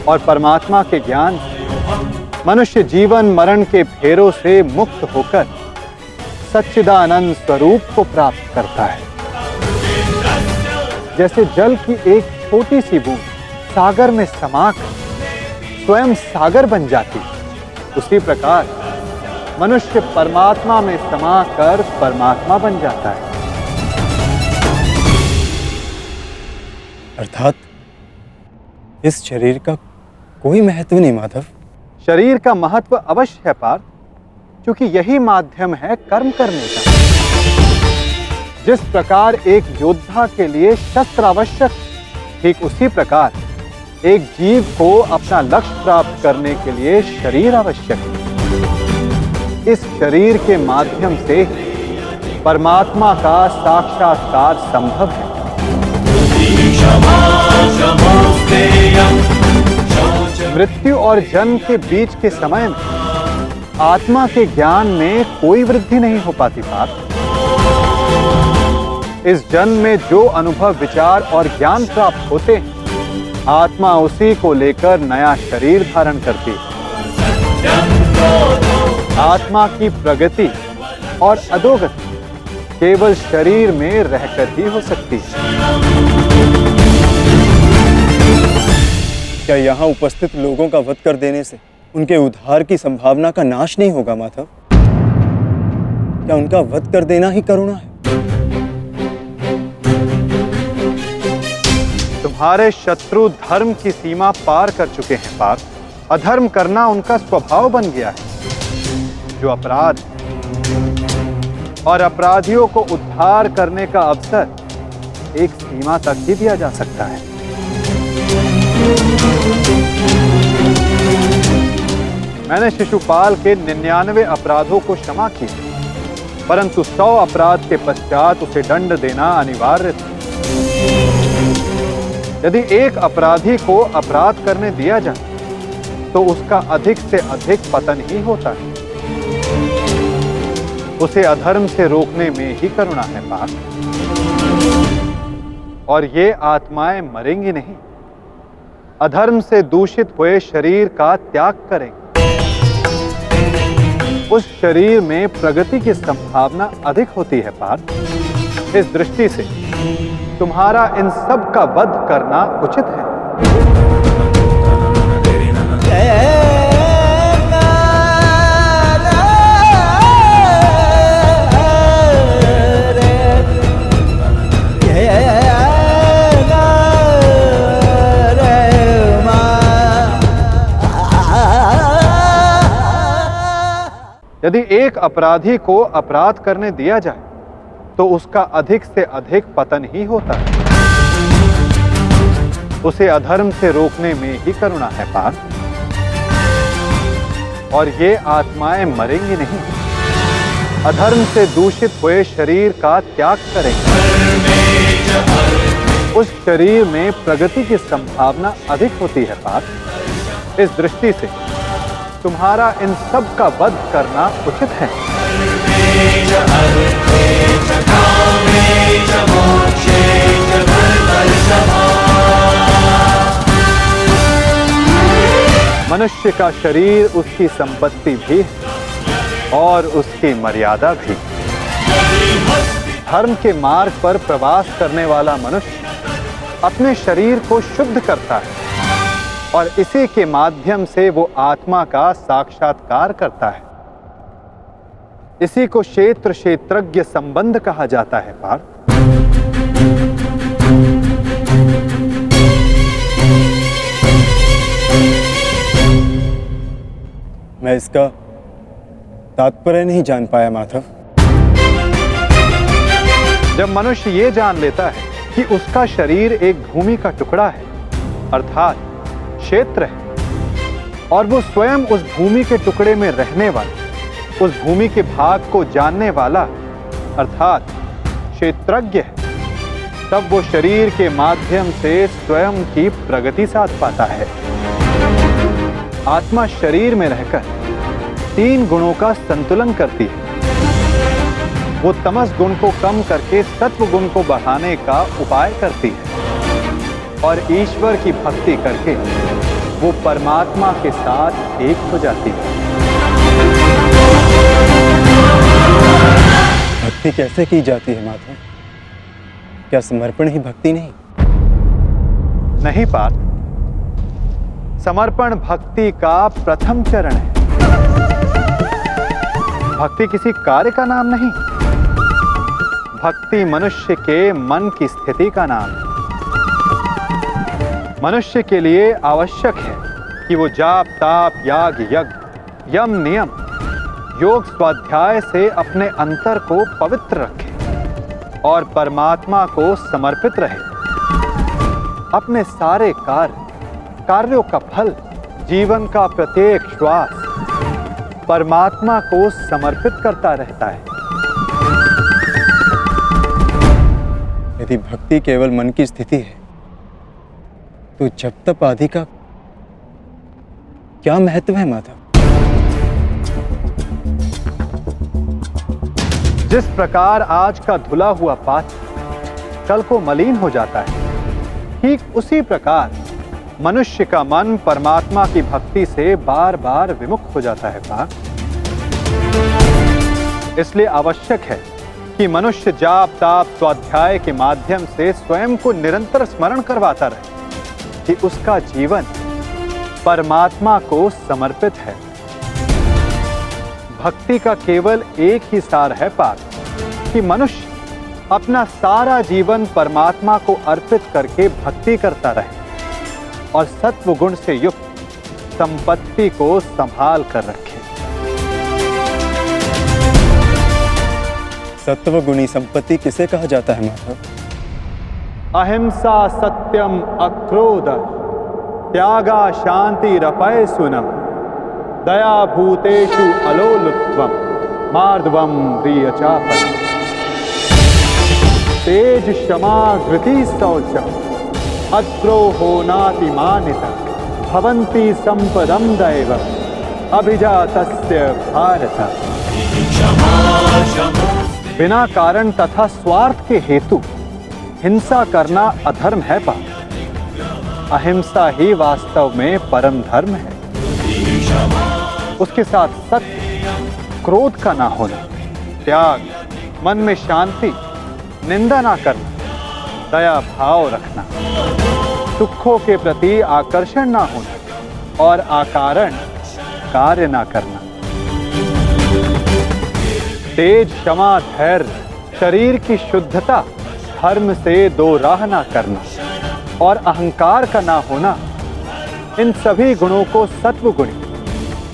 Speaker 2: और परमात्मा के ज्ञान से मनुष्य जीवन मरण के फेरों से मुक्त होकर सच्चिदानंद स्वरूप को प्राप्त करता है। जैसे जल की एक छोटी सी बूंद सागर में समाकर स्वयं सागर बन जाती, उसी प्रकार मनुष्य परमात्मा में समाकर परमात्मा बन जाता है।
Speaker 7: अर्थात इस शरीर का कोई महत्व नहीं माधव।
Speaker 2: शरीर का महत्व अवश्य है पार्थ, क्योंकि यही माध्यम है कर्म करने का। जिस प्रकार एक योद्धा के लिए शस्त्र आवश्यक, ठीक उसी प्रकार एक जीव को अपना लक्ष्य प्राप्त करने के लिए शरीर आवश्यक है। इस शरीर के माध्यम से परमात्मा का साक्षात्कार संभव है। मृत्यु और जन्म के बीच के समय में आत्मा के ज्ञान में कोई वृद्धि नहीं हो पाती पार्थ। इस जन्म में जो अनुभव, विचार और ज्ञान प्राप्त होते हैं, आत्मा उसी को लेकर नया शरीर धारण करती है। आत्मा की प्रगति और अधोगति केवल शरीर में रहकर ही हो सकती है।
Speaker 7: क्या यहाँ उपस्थित लोगों का वध कर देने से उनके उद्धार की संभावना का नाश नहीं होगा माधव? क्या उनका वध कर देना ही करुणा है?
Speaker 2: तुम्हारे शत्रु धर्म की सीमा पार कर चुके हैं पार्थ। अधर्म करना उनका स्वभाव बन गया है। जो अपराध और अपराधियों को उद्धार करने का अवसर एक सीमा तक ही दिया जा सकता है। मैंने शिशुपाल के 99 अपराधों को क्षमा किया, परंतु 100 अपराध के पश्चात उसे दंड देना अनिवार्य था। यदि एक अपराधी को अपराध करने दिया जाए तो उसका अधिक से अधिक पतन ही होता है। उसे अधर्म से रोकने में ही करुणा है पार्थ। और ये आत्माएं मरेंगी नहीं, अधर्म से दूषित हुए शरीर का त्याग करेंगे। उस शरीर में प्रगति की संभावना अधिक होती है पार्थ। इस दृष्टि से तुम्हारा इन सब का वध करना उचित है। यदि एक अपराधी को अपराध करने दिया जाए तो उसका अधिक से अधिक पतन ही होता है। उसे अधर्म से रोकने में ही करुणा है पार्थ। और ये आत्माएं मरेंगी नहीं, अधर्म से दूषित हुए शरीर का त्याग करेंगे। उस शरीर में प्रगति की संभावना अधिक होती है पार्थ। इस दृष्टि से तुम्हारा इन सब का वध करना उचित है। मनुष्य का शरीर उसकी संपत्ति भी है और उसकी मर्यादा भी। धर्म के मार्ग पर प्रवास करने वाला मनुष्य अपने शरीर को शुद्ध करता है और इसी के माध्यम से वो आत्मा का साक्षात्कार करता है। इसी को क्षेत्र क्षेत्रज्ञ संबंध कहा जाता है पार्थ।
Speaker 7: मैं इसका तात्पर्य नहीं जान पाया माधव।
Speaker 2: जब मनुष्य ये जान लेता है कि उसका शरीर एक भूमि का टुकड़ा है, अर्थात क्षेत्र है, और वो स्वयं उस भूमि के टुकड़े में रहने वाला, उस भूमि के भाग को जानने वाला, अर्थात क्षेत्रज्ञ है, तब वो शरीर के माध्यम से स्वयं की प्रगति साध पाता है। आत्मा शरीर में रहकर 3 गुणों का संतुलन करती है। वो तमस गुण को कम करके सत्व गुण को बढ़ाने का उपाय करती है और ईश्वर की भक्ति करके वो परमात्मा के साथ एक हो जाती है।
Speaker 7: भक्ति कैसे की जाती है माधव? क्या समर्पण ही भक्ति नहीं?
Speaker 2: नहीं पार्थ, समर्पण भक्ति का प्रथम चरण है। भक्ति किसी कार्य का नाम नहीं, भक्ति मनुष्य के मन की स्थिति का नाम है। मनुष्य के लिए आवश्यक है कि वो जाप ताप याग यज्ञ यम नियम योग स्वाध्याय से अपने अंतर को पवित्र रखे और परमात्मा को समर्पित रहे। अपने सारे कार्यों का फल, जीवन का प्रत्येक श्वास परमात्मा को समर्पित करता रहता है।
Speaker 7: यदि भक्ति केवल मन की स्थिति है तो जप तप आदि का क्या महत्व है माधव?
Speaker 2: जिस प्रकार आज का धुला हुआ पात्र कल को मलिन हो जाता है, ठीक उसी प्रकार मनुष्य का मन परमात्मा की भक्ति से बार बार विमुख हो जाता है पार्थ। इसलिए आवश्यक है कि मनुष्य जाप ताप स्वाध्याय के माध्यम से स्वयं को निरंतर स्मरण करवाता रहे कि उसका जीवन परमात्मा को समर्पित है। भक्ति का केवल एक ही सार है पार्थ कि मनुष्य अपना सारा जीवन परमात्मा को अर्पित करके भक्ति करता रहे और सत्व गुण से युक्त संपत्ति को संभाल कर रखे।
Speaker 7: सत्व गुणी संपत्ति किसे कहा जाता है माधव?
Speaker 2: अहिंसा सत्यम अक्रोध त्यागा शांति रपय सुनम दया भूतेषु अलोलुत्वम मार्दवम प्रियचापन तेज क्षमा धृति शौचम अद्रोहो नातिमानिता भवन्ति संपदम दैव अभिजातस्य भारत। बिना कारण तथा स्वार्थ के हेतु हिंसा करना अधर्म है पाप। अहिंसा ही वास्तव में परम धर्म है। उसके साथ सत्य, क्रोध का ना होना, त्याग, मन में शांति, निंदा ना करना, दया भाव रखना, सुखों के प्रति आकर्षण ना होना और अकारण कार्य ना करना। तेज क्षमा धैर्य शरीर की शुद्धता धर्म से दो राह ना करना और अहंकार का ना होना, इन सभी गुणों को सत्व गुणी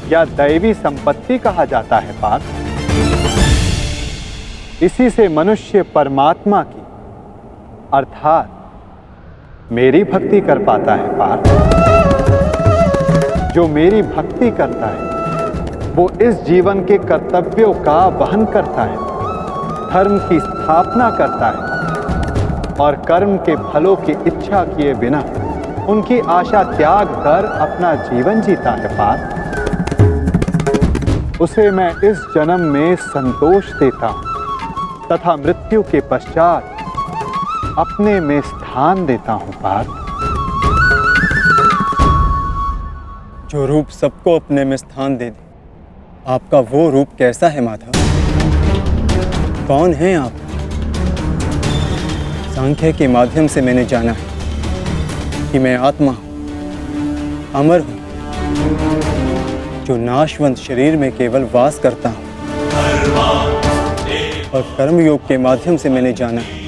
Speaker 2: या दैवी संपत्ति कहा जाता है पार्थ। इसी से मनुष्य परमात्मा की अर्थात मेरी भक्ति कर पाता है पार्थ। जो मेरी भक्ति करता है वो इस जीवन के कर्तव्यों का वहन करता है, धर्म की स्थापना करता है और कर्म के फलों की इच्छा किए बिना उनकी आशा त्याग कर अपना जीवन जीता है पार्थ। उसे मैं इस जन्म में संतोष देता हूं तथा मृत्यु के पश्चात अपने में स्थान देता हूं पार्थ।
Speaker 7: जो रूप सबको अपने में स्थान दे दे, आपका वो रूप कैसा है माधव? कौन है आप? सांख्य के माध्यम से मैंने जाना है कि मैं आत्मा हूं, अमर हूं, जो नाशवंत शरीर में केवल वास करता हूं। और कर्मयोग के माध्यम से मैंने जाना है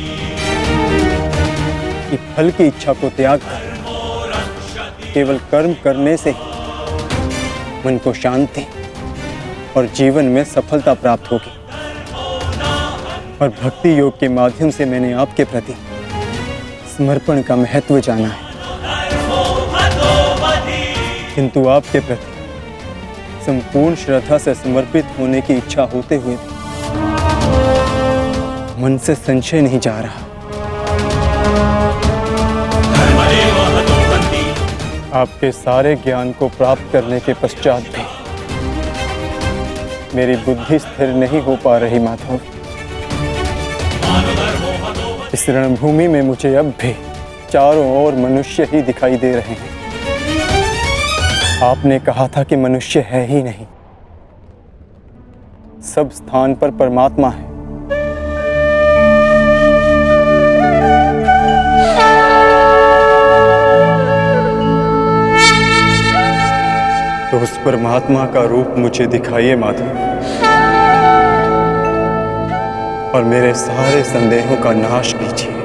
Speaker 7: कि फल की इच्छा को त्याग कर केवल कर्म करने से ही मन को शांति और जीवन में सफलता प्राप्त होगी। और भक्ति योग के माध्यम से मैंने आपके प्रति समर्पण का महत्व जाना है, किंतु आपके प्रति संपूर्ण श्रद्धा से समर्पित होने की इच्छा होते हुए मन से संशय नहीं जा रहा। आपके सारे ज्ञान को प्राप्त करने के पश्चात भी मेरी बुद्धि स्थिर नहीं हो पा रही माधव। इस रणभूमि में मुझे अब भी चारों ओर मनुष्य ही दिखाई दे रहे हैं। आपने कहा था कि मनुष्य है ही नहीं, सब स्थान पर परमात्मा है। तो उस परमात्मा का रूप मुझे दिखाइए माधव, और मेरे सारे संदेहों का नाश कीजिए।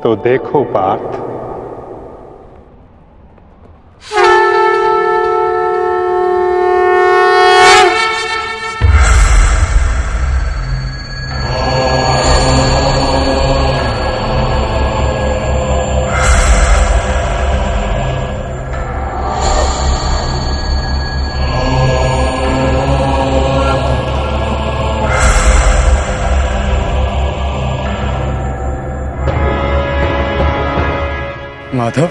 Speaker 2: तो देखो पार्थ,
Speaker 7: माधव,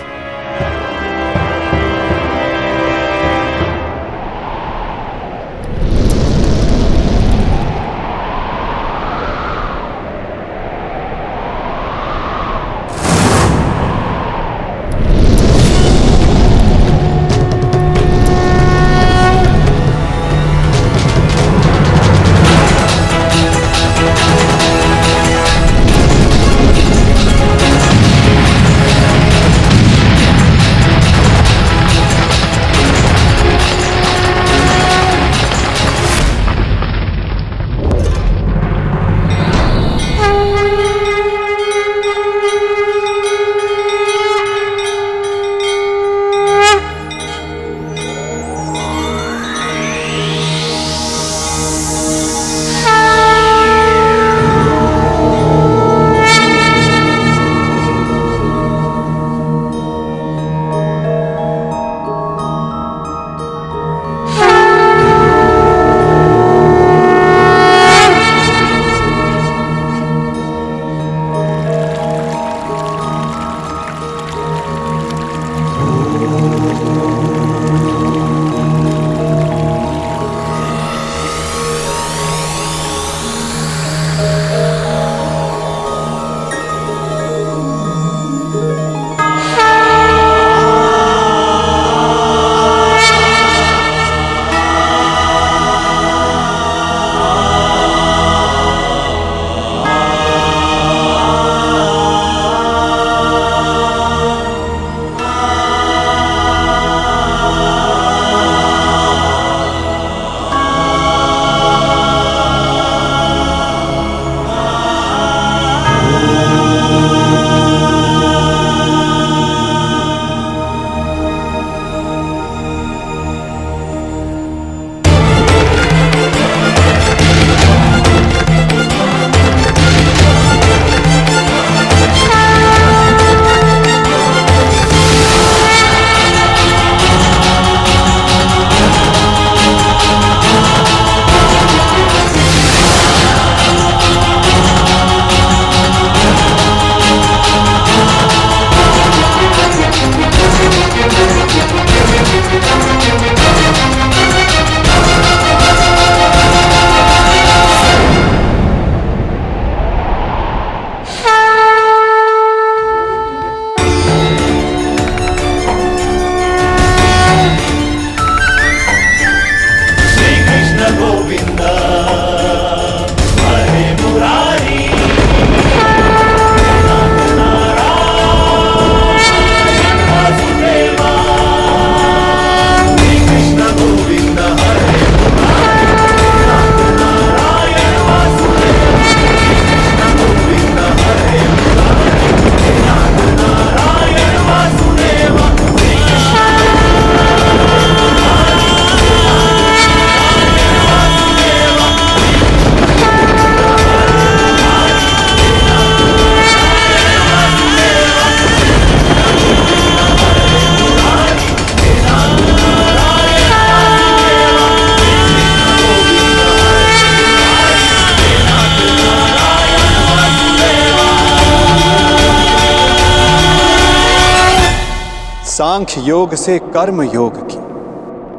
Speaker 2: सांख्य योग से कर्म योग की,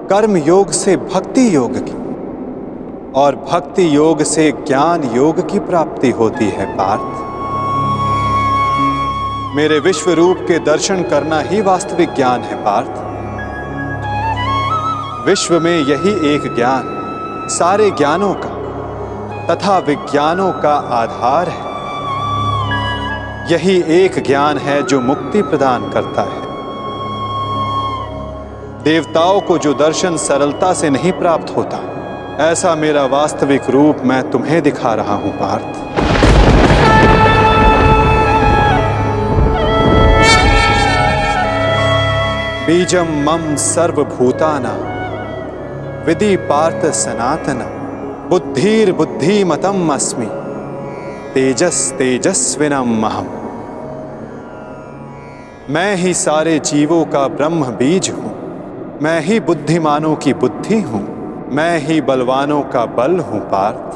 Speaker 2: कर्म योग से भक्ति योग की और भक्ति योग से ज्ञान योग की प्राप्ति होती है पार्थ। मेरे विश्व रूप के दर्शन करना ही वास्तविक ज्ञान है पार्थ। विश्व में यही एक ज्ञान सारे ज्ञानों का तथा विज्ञानों का आधार है। यही एक ज्ञान है जो मुक्ति प्रदान करता है। देवताओं को जो दर्शन सरलता से नहीं प्राप्त होता, ऐसा मेरा वास्तविक रूप मैं तुम्हें दिखा रहा हूं पार्थ। बीजम मम सर्वभूतानां विधि पार्थ सनातना बुद्धिर बुद्धिमतम अस्मि तेजस तेजस्विनम अहम्। मैं ही सारे जीवों का ब्रह्म बीज हूं, मैं ही बुद्धिमानों की बुद्धि हूं, मैं ही बलवानों का बल हूं पार्थ।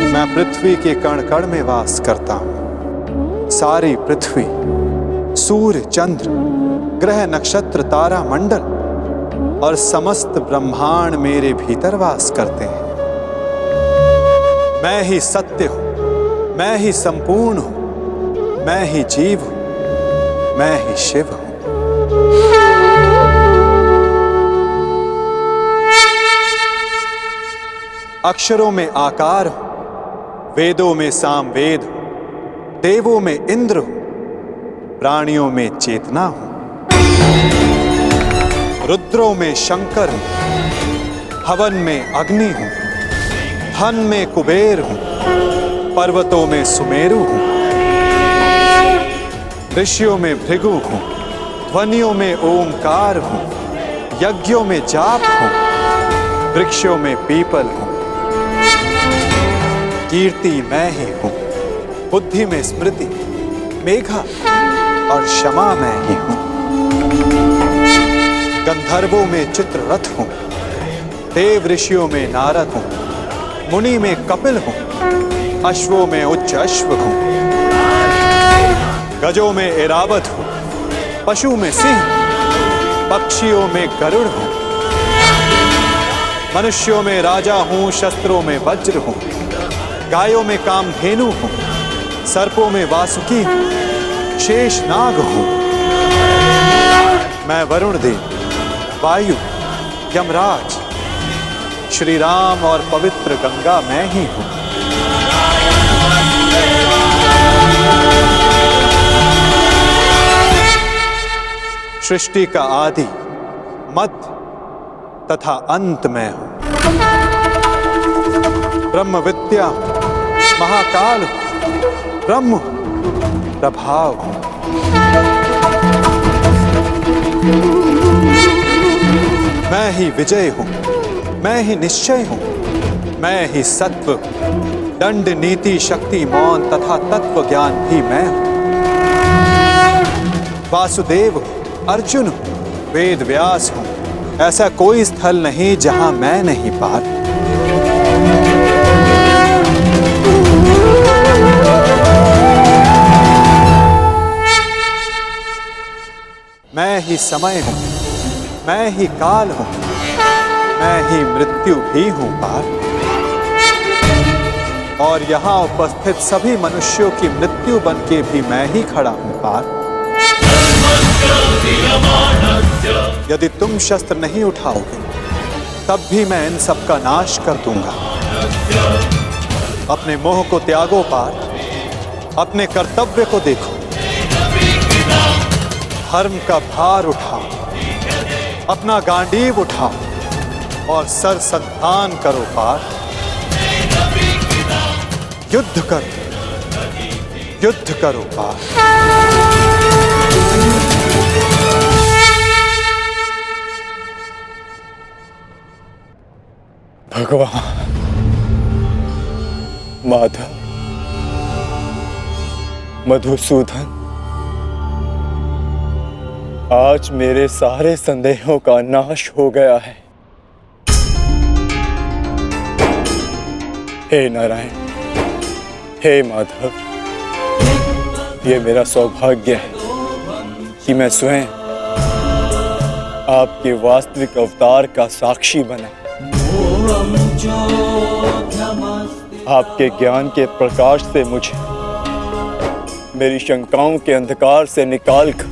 Speaker 2: मैं पृथ्वी के कण कण में वास करता हूं। सारी पृथ्वी, सूर्य, चंद्र, ग्रह, नक्षत्र, तारा मंडल और समस्त ब्रह्मांड मेरे भीतर वास करते हैं। मैं ही सत्य हूं, मैं ही संपूर्ण हूं, मैं ही जीव हूं, मैं ही शिव हूं। अक्षरों में आकार हूं, वेदों में सामवेद हूं, देवों में इंद्र हूं, प्राणियों में चेतना हूं, रुद्रों में शंकर हूं, हवन में अग्नि हूं, धन में कुबेर हूं, पर्वतों में सुमेरु हूं, ऋषियों में भृगु हूं, ध्वनियों में ओंकार हूं, यज्ञों में जाप हूं, वृक्षों में पीपल हूं, कीर्ति मैं ही हूं, बुद्धि में स्मृति, मेघा और क्षमा मैं ही हूं, गंधर्वों में चित्ररथ हूं, देव ऋषियों में नारद हूं, मुनि में कपिल हूं, अश्वों में उच्च अश्व हूं, गजों में ऐरावत हूं, पशु में सिंह, पक्षियों में गरुड़ हूं, मनुष्यों में राजा हूं, शस्त्रों में वज्र हूं, गायों में कामधेनु हूं, सर्पों में वासुकी हूं, शेषनाग हूं। मैं वरुण देव, वायु, यमराज, श्री राम और पवित्र गंगा मैं ही हूं। सृष्टि का आदि, मध्य तथा अंत मैं हूं। ब्रह्म विद्या हूं, महाकाल हूं, ब्रह्म हूं, प्रभाव हूं। मैं ही विजय हूं, मैं ही निश्चय हूं, मैं ही सत्व हूं, दंड, नीति, शक्ति, मौन तथा तत्व ज्ञान भी मैं हूं। वासुदेव हूं, अर्जुन हूं, वेद व्यास हूं, ऐसा कोई स्थल नहीं जहां मैं नहीं पार। मैं ही समय हूं, मैं ही काल हूं, मैं ही मृत्यु भी हूं पार। और यहां उपस्थित सभी मनुष्यों की मृत्यु बन के भी मैं ही खड़ा हूं पार। यदि तुम शस्त्र नहीं उठाओगे तब भी मैं इन सब का नाश कर दूंगा। अपने मोह को त्यागो पार, अपने कर्तव्य को देखो, धर्म का भार उठाओ, अपना गांडीव उठाओ और सर संधान करो पार। युद्ध करो, युद्ध करो पार।
Speaker 7: भगवान, माधव, मधुसूदन, आज मेरे सारे संदेहों का नाश हो गया है। हे नारायण, हे माधव, ये मेरा सौभाग्य है कि मैं स्वयं आपके वास्तविक अवतार का साक्षी बना। आपके ज्ञान के प्रकाश से मुझे मेरी शंकाओं के अंधकार से निकालकर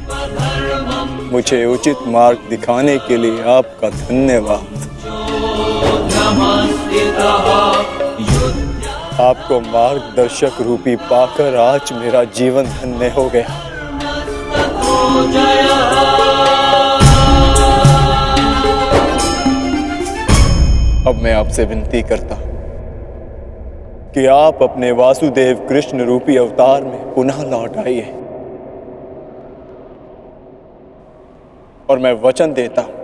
Speaker 7: मुझे उचित मार्ग दिखाने के लिए आपका धन्यवाद। आपको मार्गदर्शक रूपी पाकर आज मेरा जीवन धन्य हो गया। अब मैं आपसे विनती करता हूं कि आप अपने वासुदेव कृष्ण रूपी अवतार में पुनः लौट आइए और मैं वचन देता हूं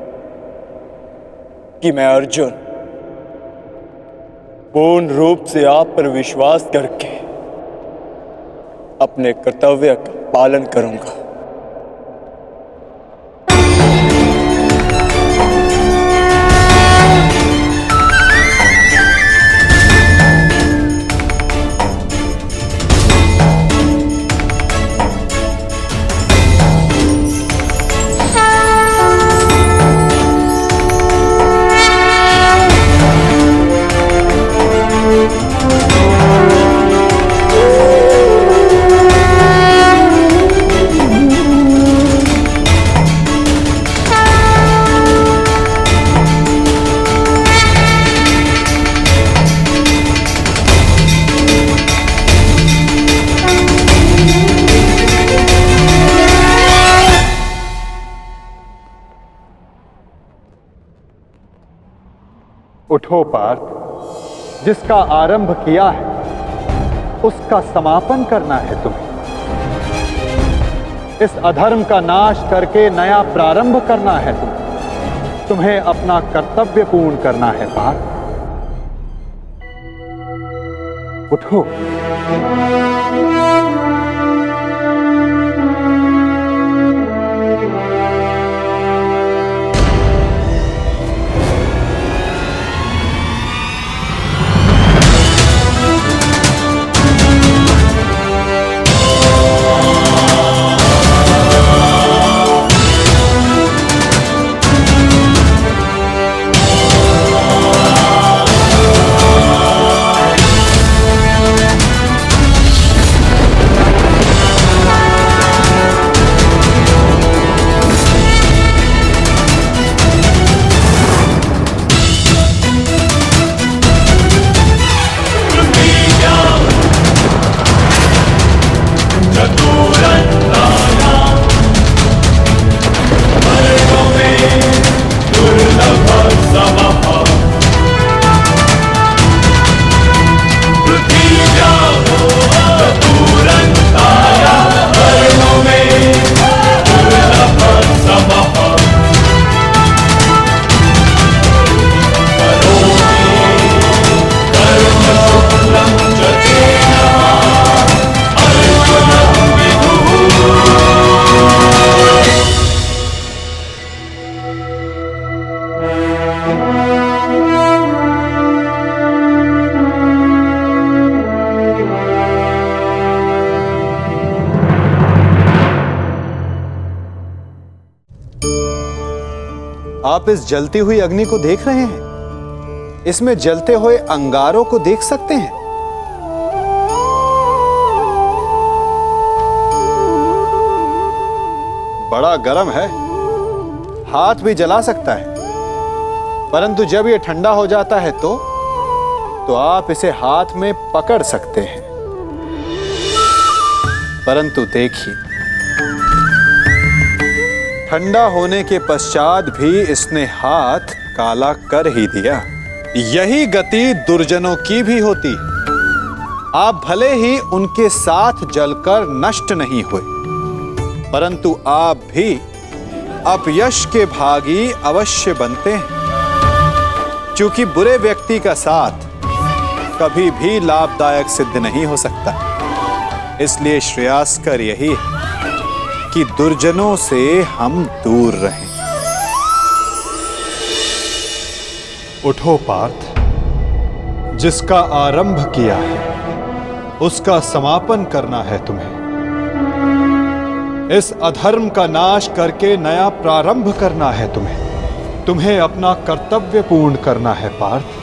Speaker 7: कि मैं अर्जुन पूर्ण रूप से आप पर विश्वास करके अपने कर्तव्य का पालन करूंगा।
Speaker 2: उठो पार्थ, जिसका आरंभ किया है उसका समापन करना है तुम्हें। इस अधर्म का नाश करके नया प्रारंभ करना है तुम्हें अपना कर्तव्य पूर्ण करना है पार्थ। उठो। आप इस जलती हुई अग्नि को देख रहे हैं? इसमें जलते हुए अंगारों को देख सकते हैं? बड़ा गर्म है, हाथ भी जला सकता है, परंतु जब यह ठंडा हो जाता है तो आप इसे हाथ में पकड़ सकते हैं। परंतु देखिए, ठंडा होने के पश्चात भी इसने हाथ काला कर ही दिया। यही गति दुर्जनों की भी होती। आप भले ही उनके साथ जलकर नष्ट नहीं हुए, परंतु आप भी अपयश के भागी अवश्य बनते हैं, क्योंकि बुरे व्यक्ति का साथ कभी भी लाभदायक सिद्ध नहीं हो सकता। इसलिए श्रेयस्कर यही है कि दुर्जनों से हम दूर रहें। उठो पार्थ, जिसका आरंभ किया है उसका समापन करना है तुम्हें। इस अधर्म का नाश करके नया प्रारंभ करना है तुम्हें अपना कर्तव्य पूर्ण करना है पार्थ।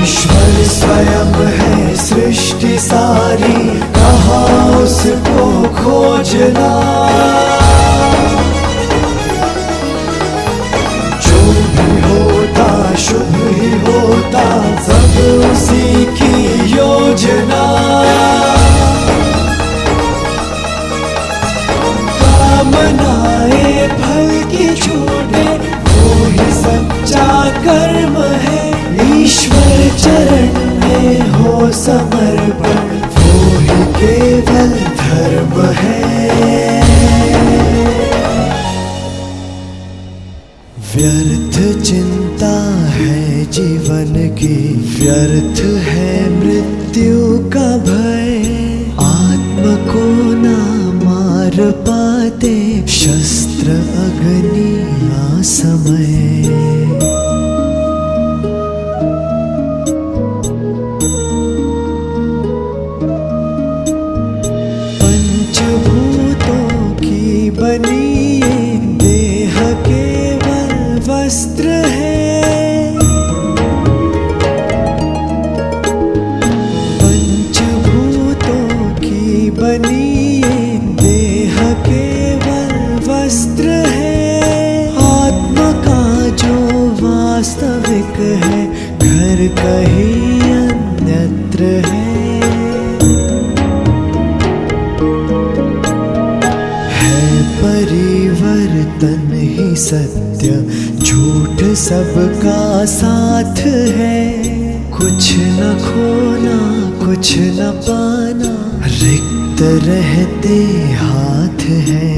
Speaker 10: ईश्वर स्वयं है सृष्टि सारी, कहाँ उसको खोजना। जो भी होता शुभ ही होता, सब उसी की योजना। कामनाएं फल की छूटे, वो ही सच्चा कर्म है। ईश्वर चरण में हो समर्पण, वो ही केवल धर्म है। व्यर्थ चिंता है जीवन की, व्यर्थ है मृत्यु का भय। आत्म को ना मार पाते, शस्त्र अग्नि असमय। बनी ये देह केवल वस्त्र है। पंचभूतों की बनी ये देह केवल वस्त्र है। आत्मा का जो वास्तविक है, घर कहीं अन्यत्र है। परिवर्तन ही सत्य, झूठ सबका साथ है। कुछ न खोना कुछ न पाना, रिक्त रहते हाथ है।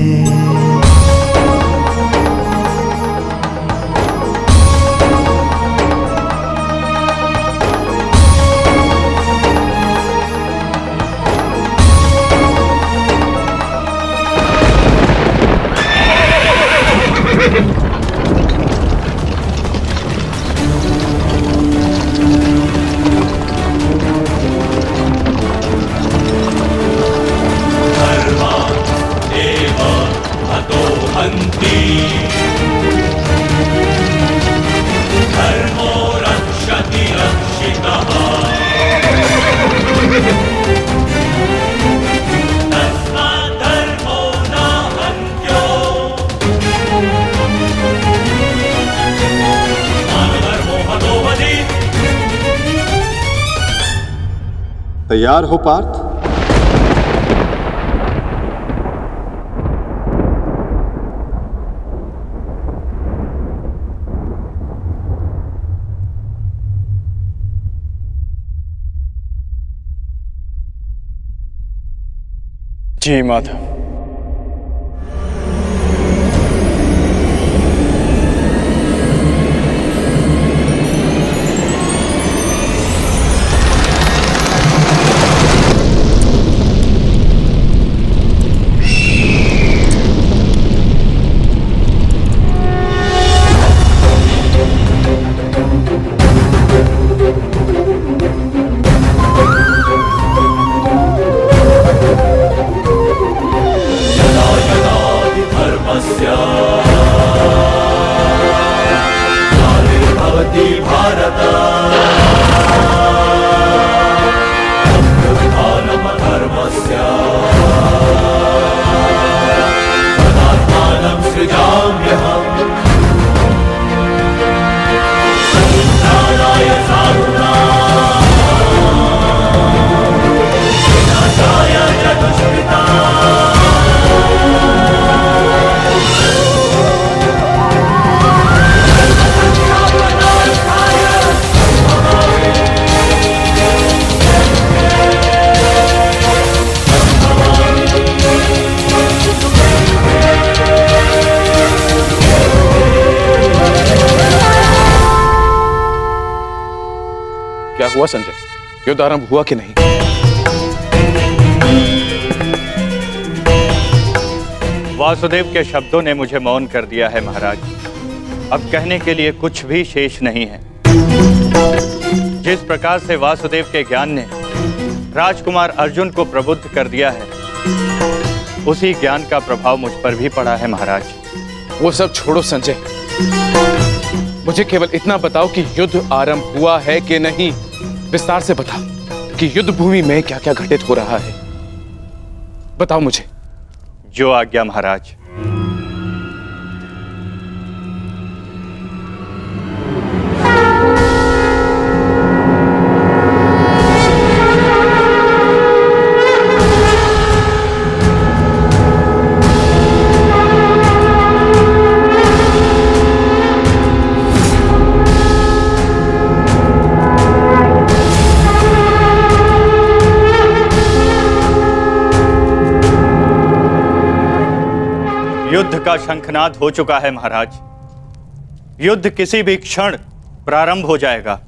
Speaker 2: तैयार हो पार्थ?
Speaker 7: जी माधव।
Speaker 1: क्या हुआ संजय? युद्ध आरंभ हुआ कि नहीं?
Speaker 3: वासुदेव के शब्दों ने मुझे मौन कर दिया है महाराज। अब कहने के लिए कुछ भी शेष नहीं है। जिस प्रकार से वासुदेव के ज्ञान ने राजकुमार अर्जुन को प्रबुद्ध कर दिया है, उसी ज्ञान का प्रभाव मुझ पर भी पड़ा है महाराज।
Speaker 1: वो सब छोड़ो संजय, मुझे केवल इतना बताओ कि युद्ध आरंभ हुआ है कि नहीं। विस्तार से बता कि युद्ध भूमि में क्या क्या घटित हो रहा है। बताओ मुझे।
Speaker 3: जो आज्ञा महाराज। युद्ध का शंखनाद हो चुका है महाराज। युद्ध किसी भी क्षण प्रारंभ हो जाएगा।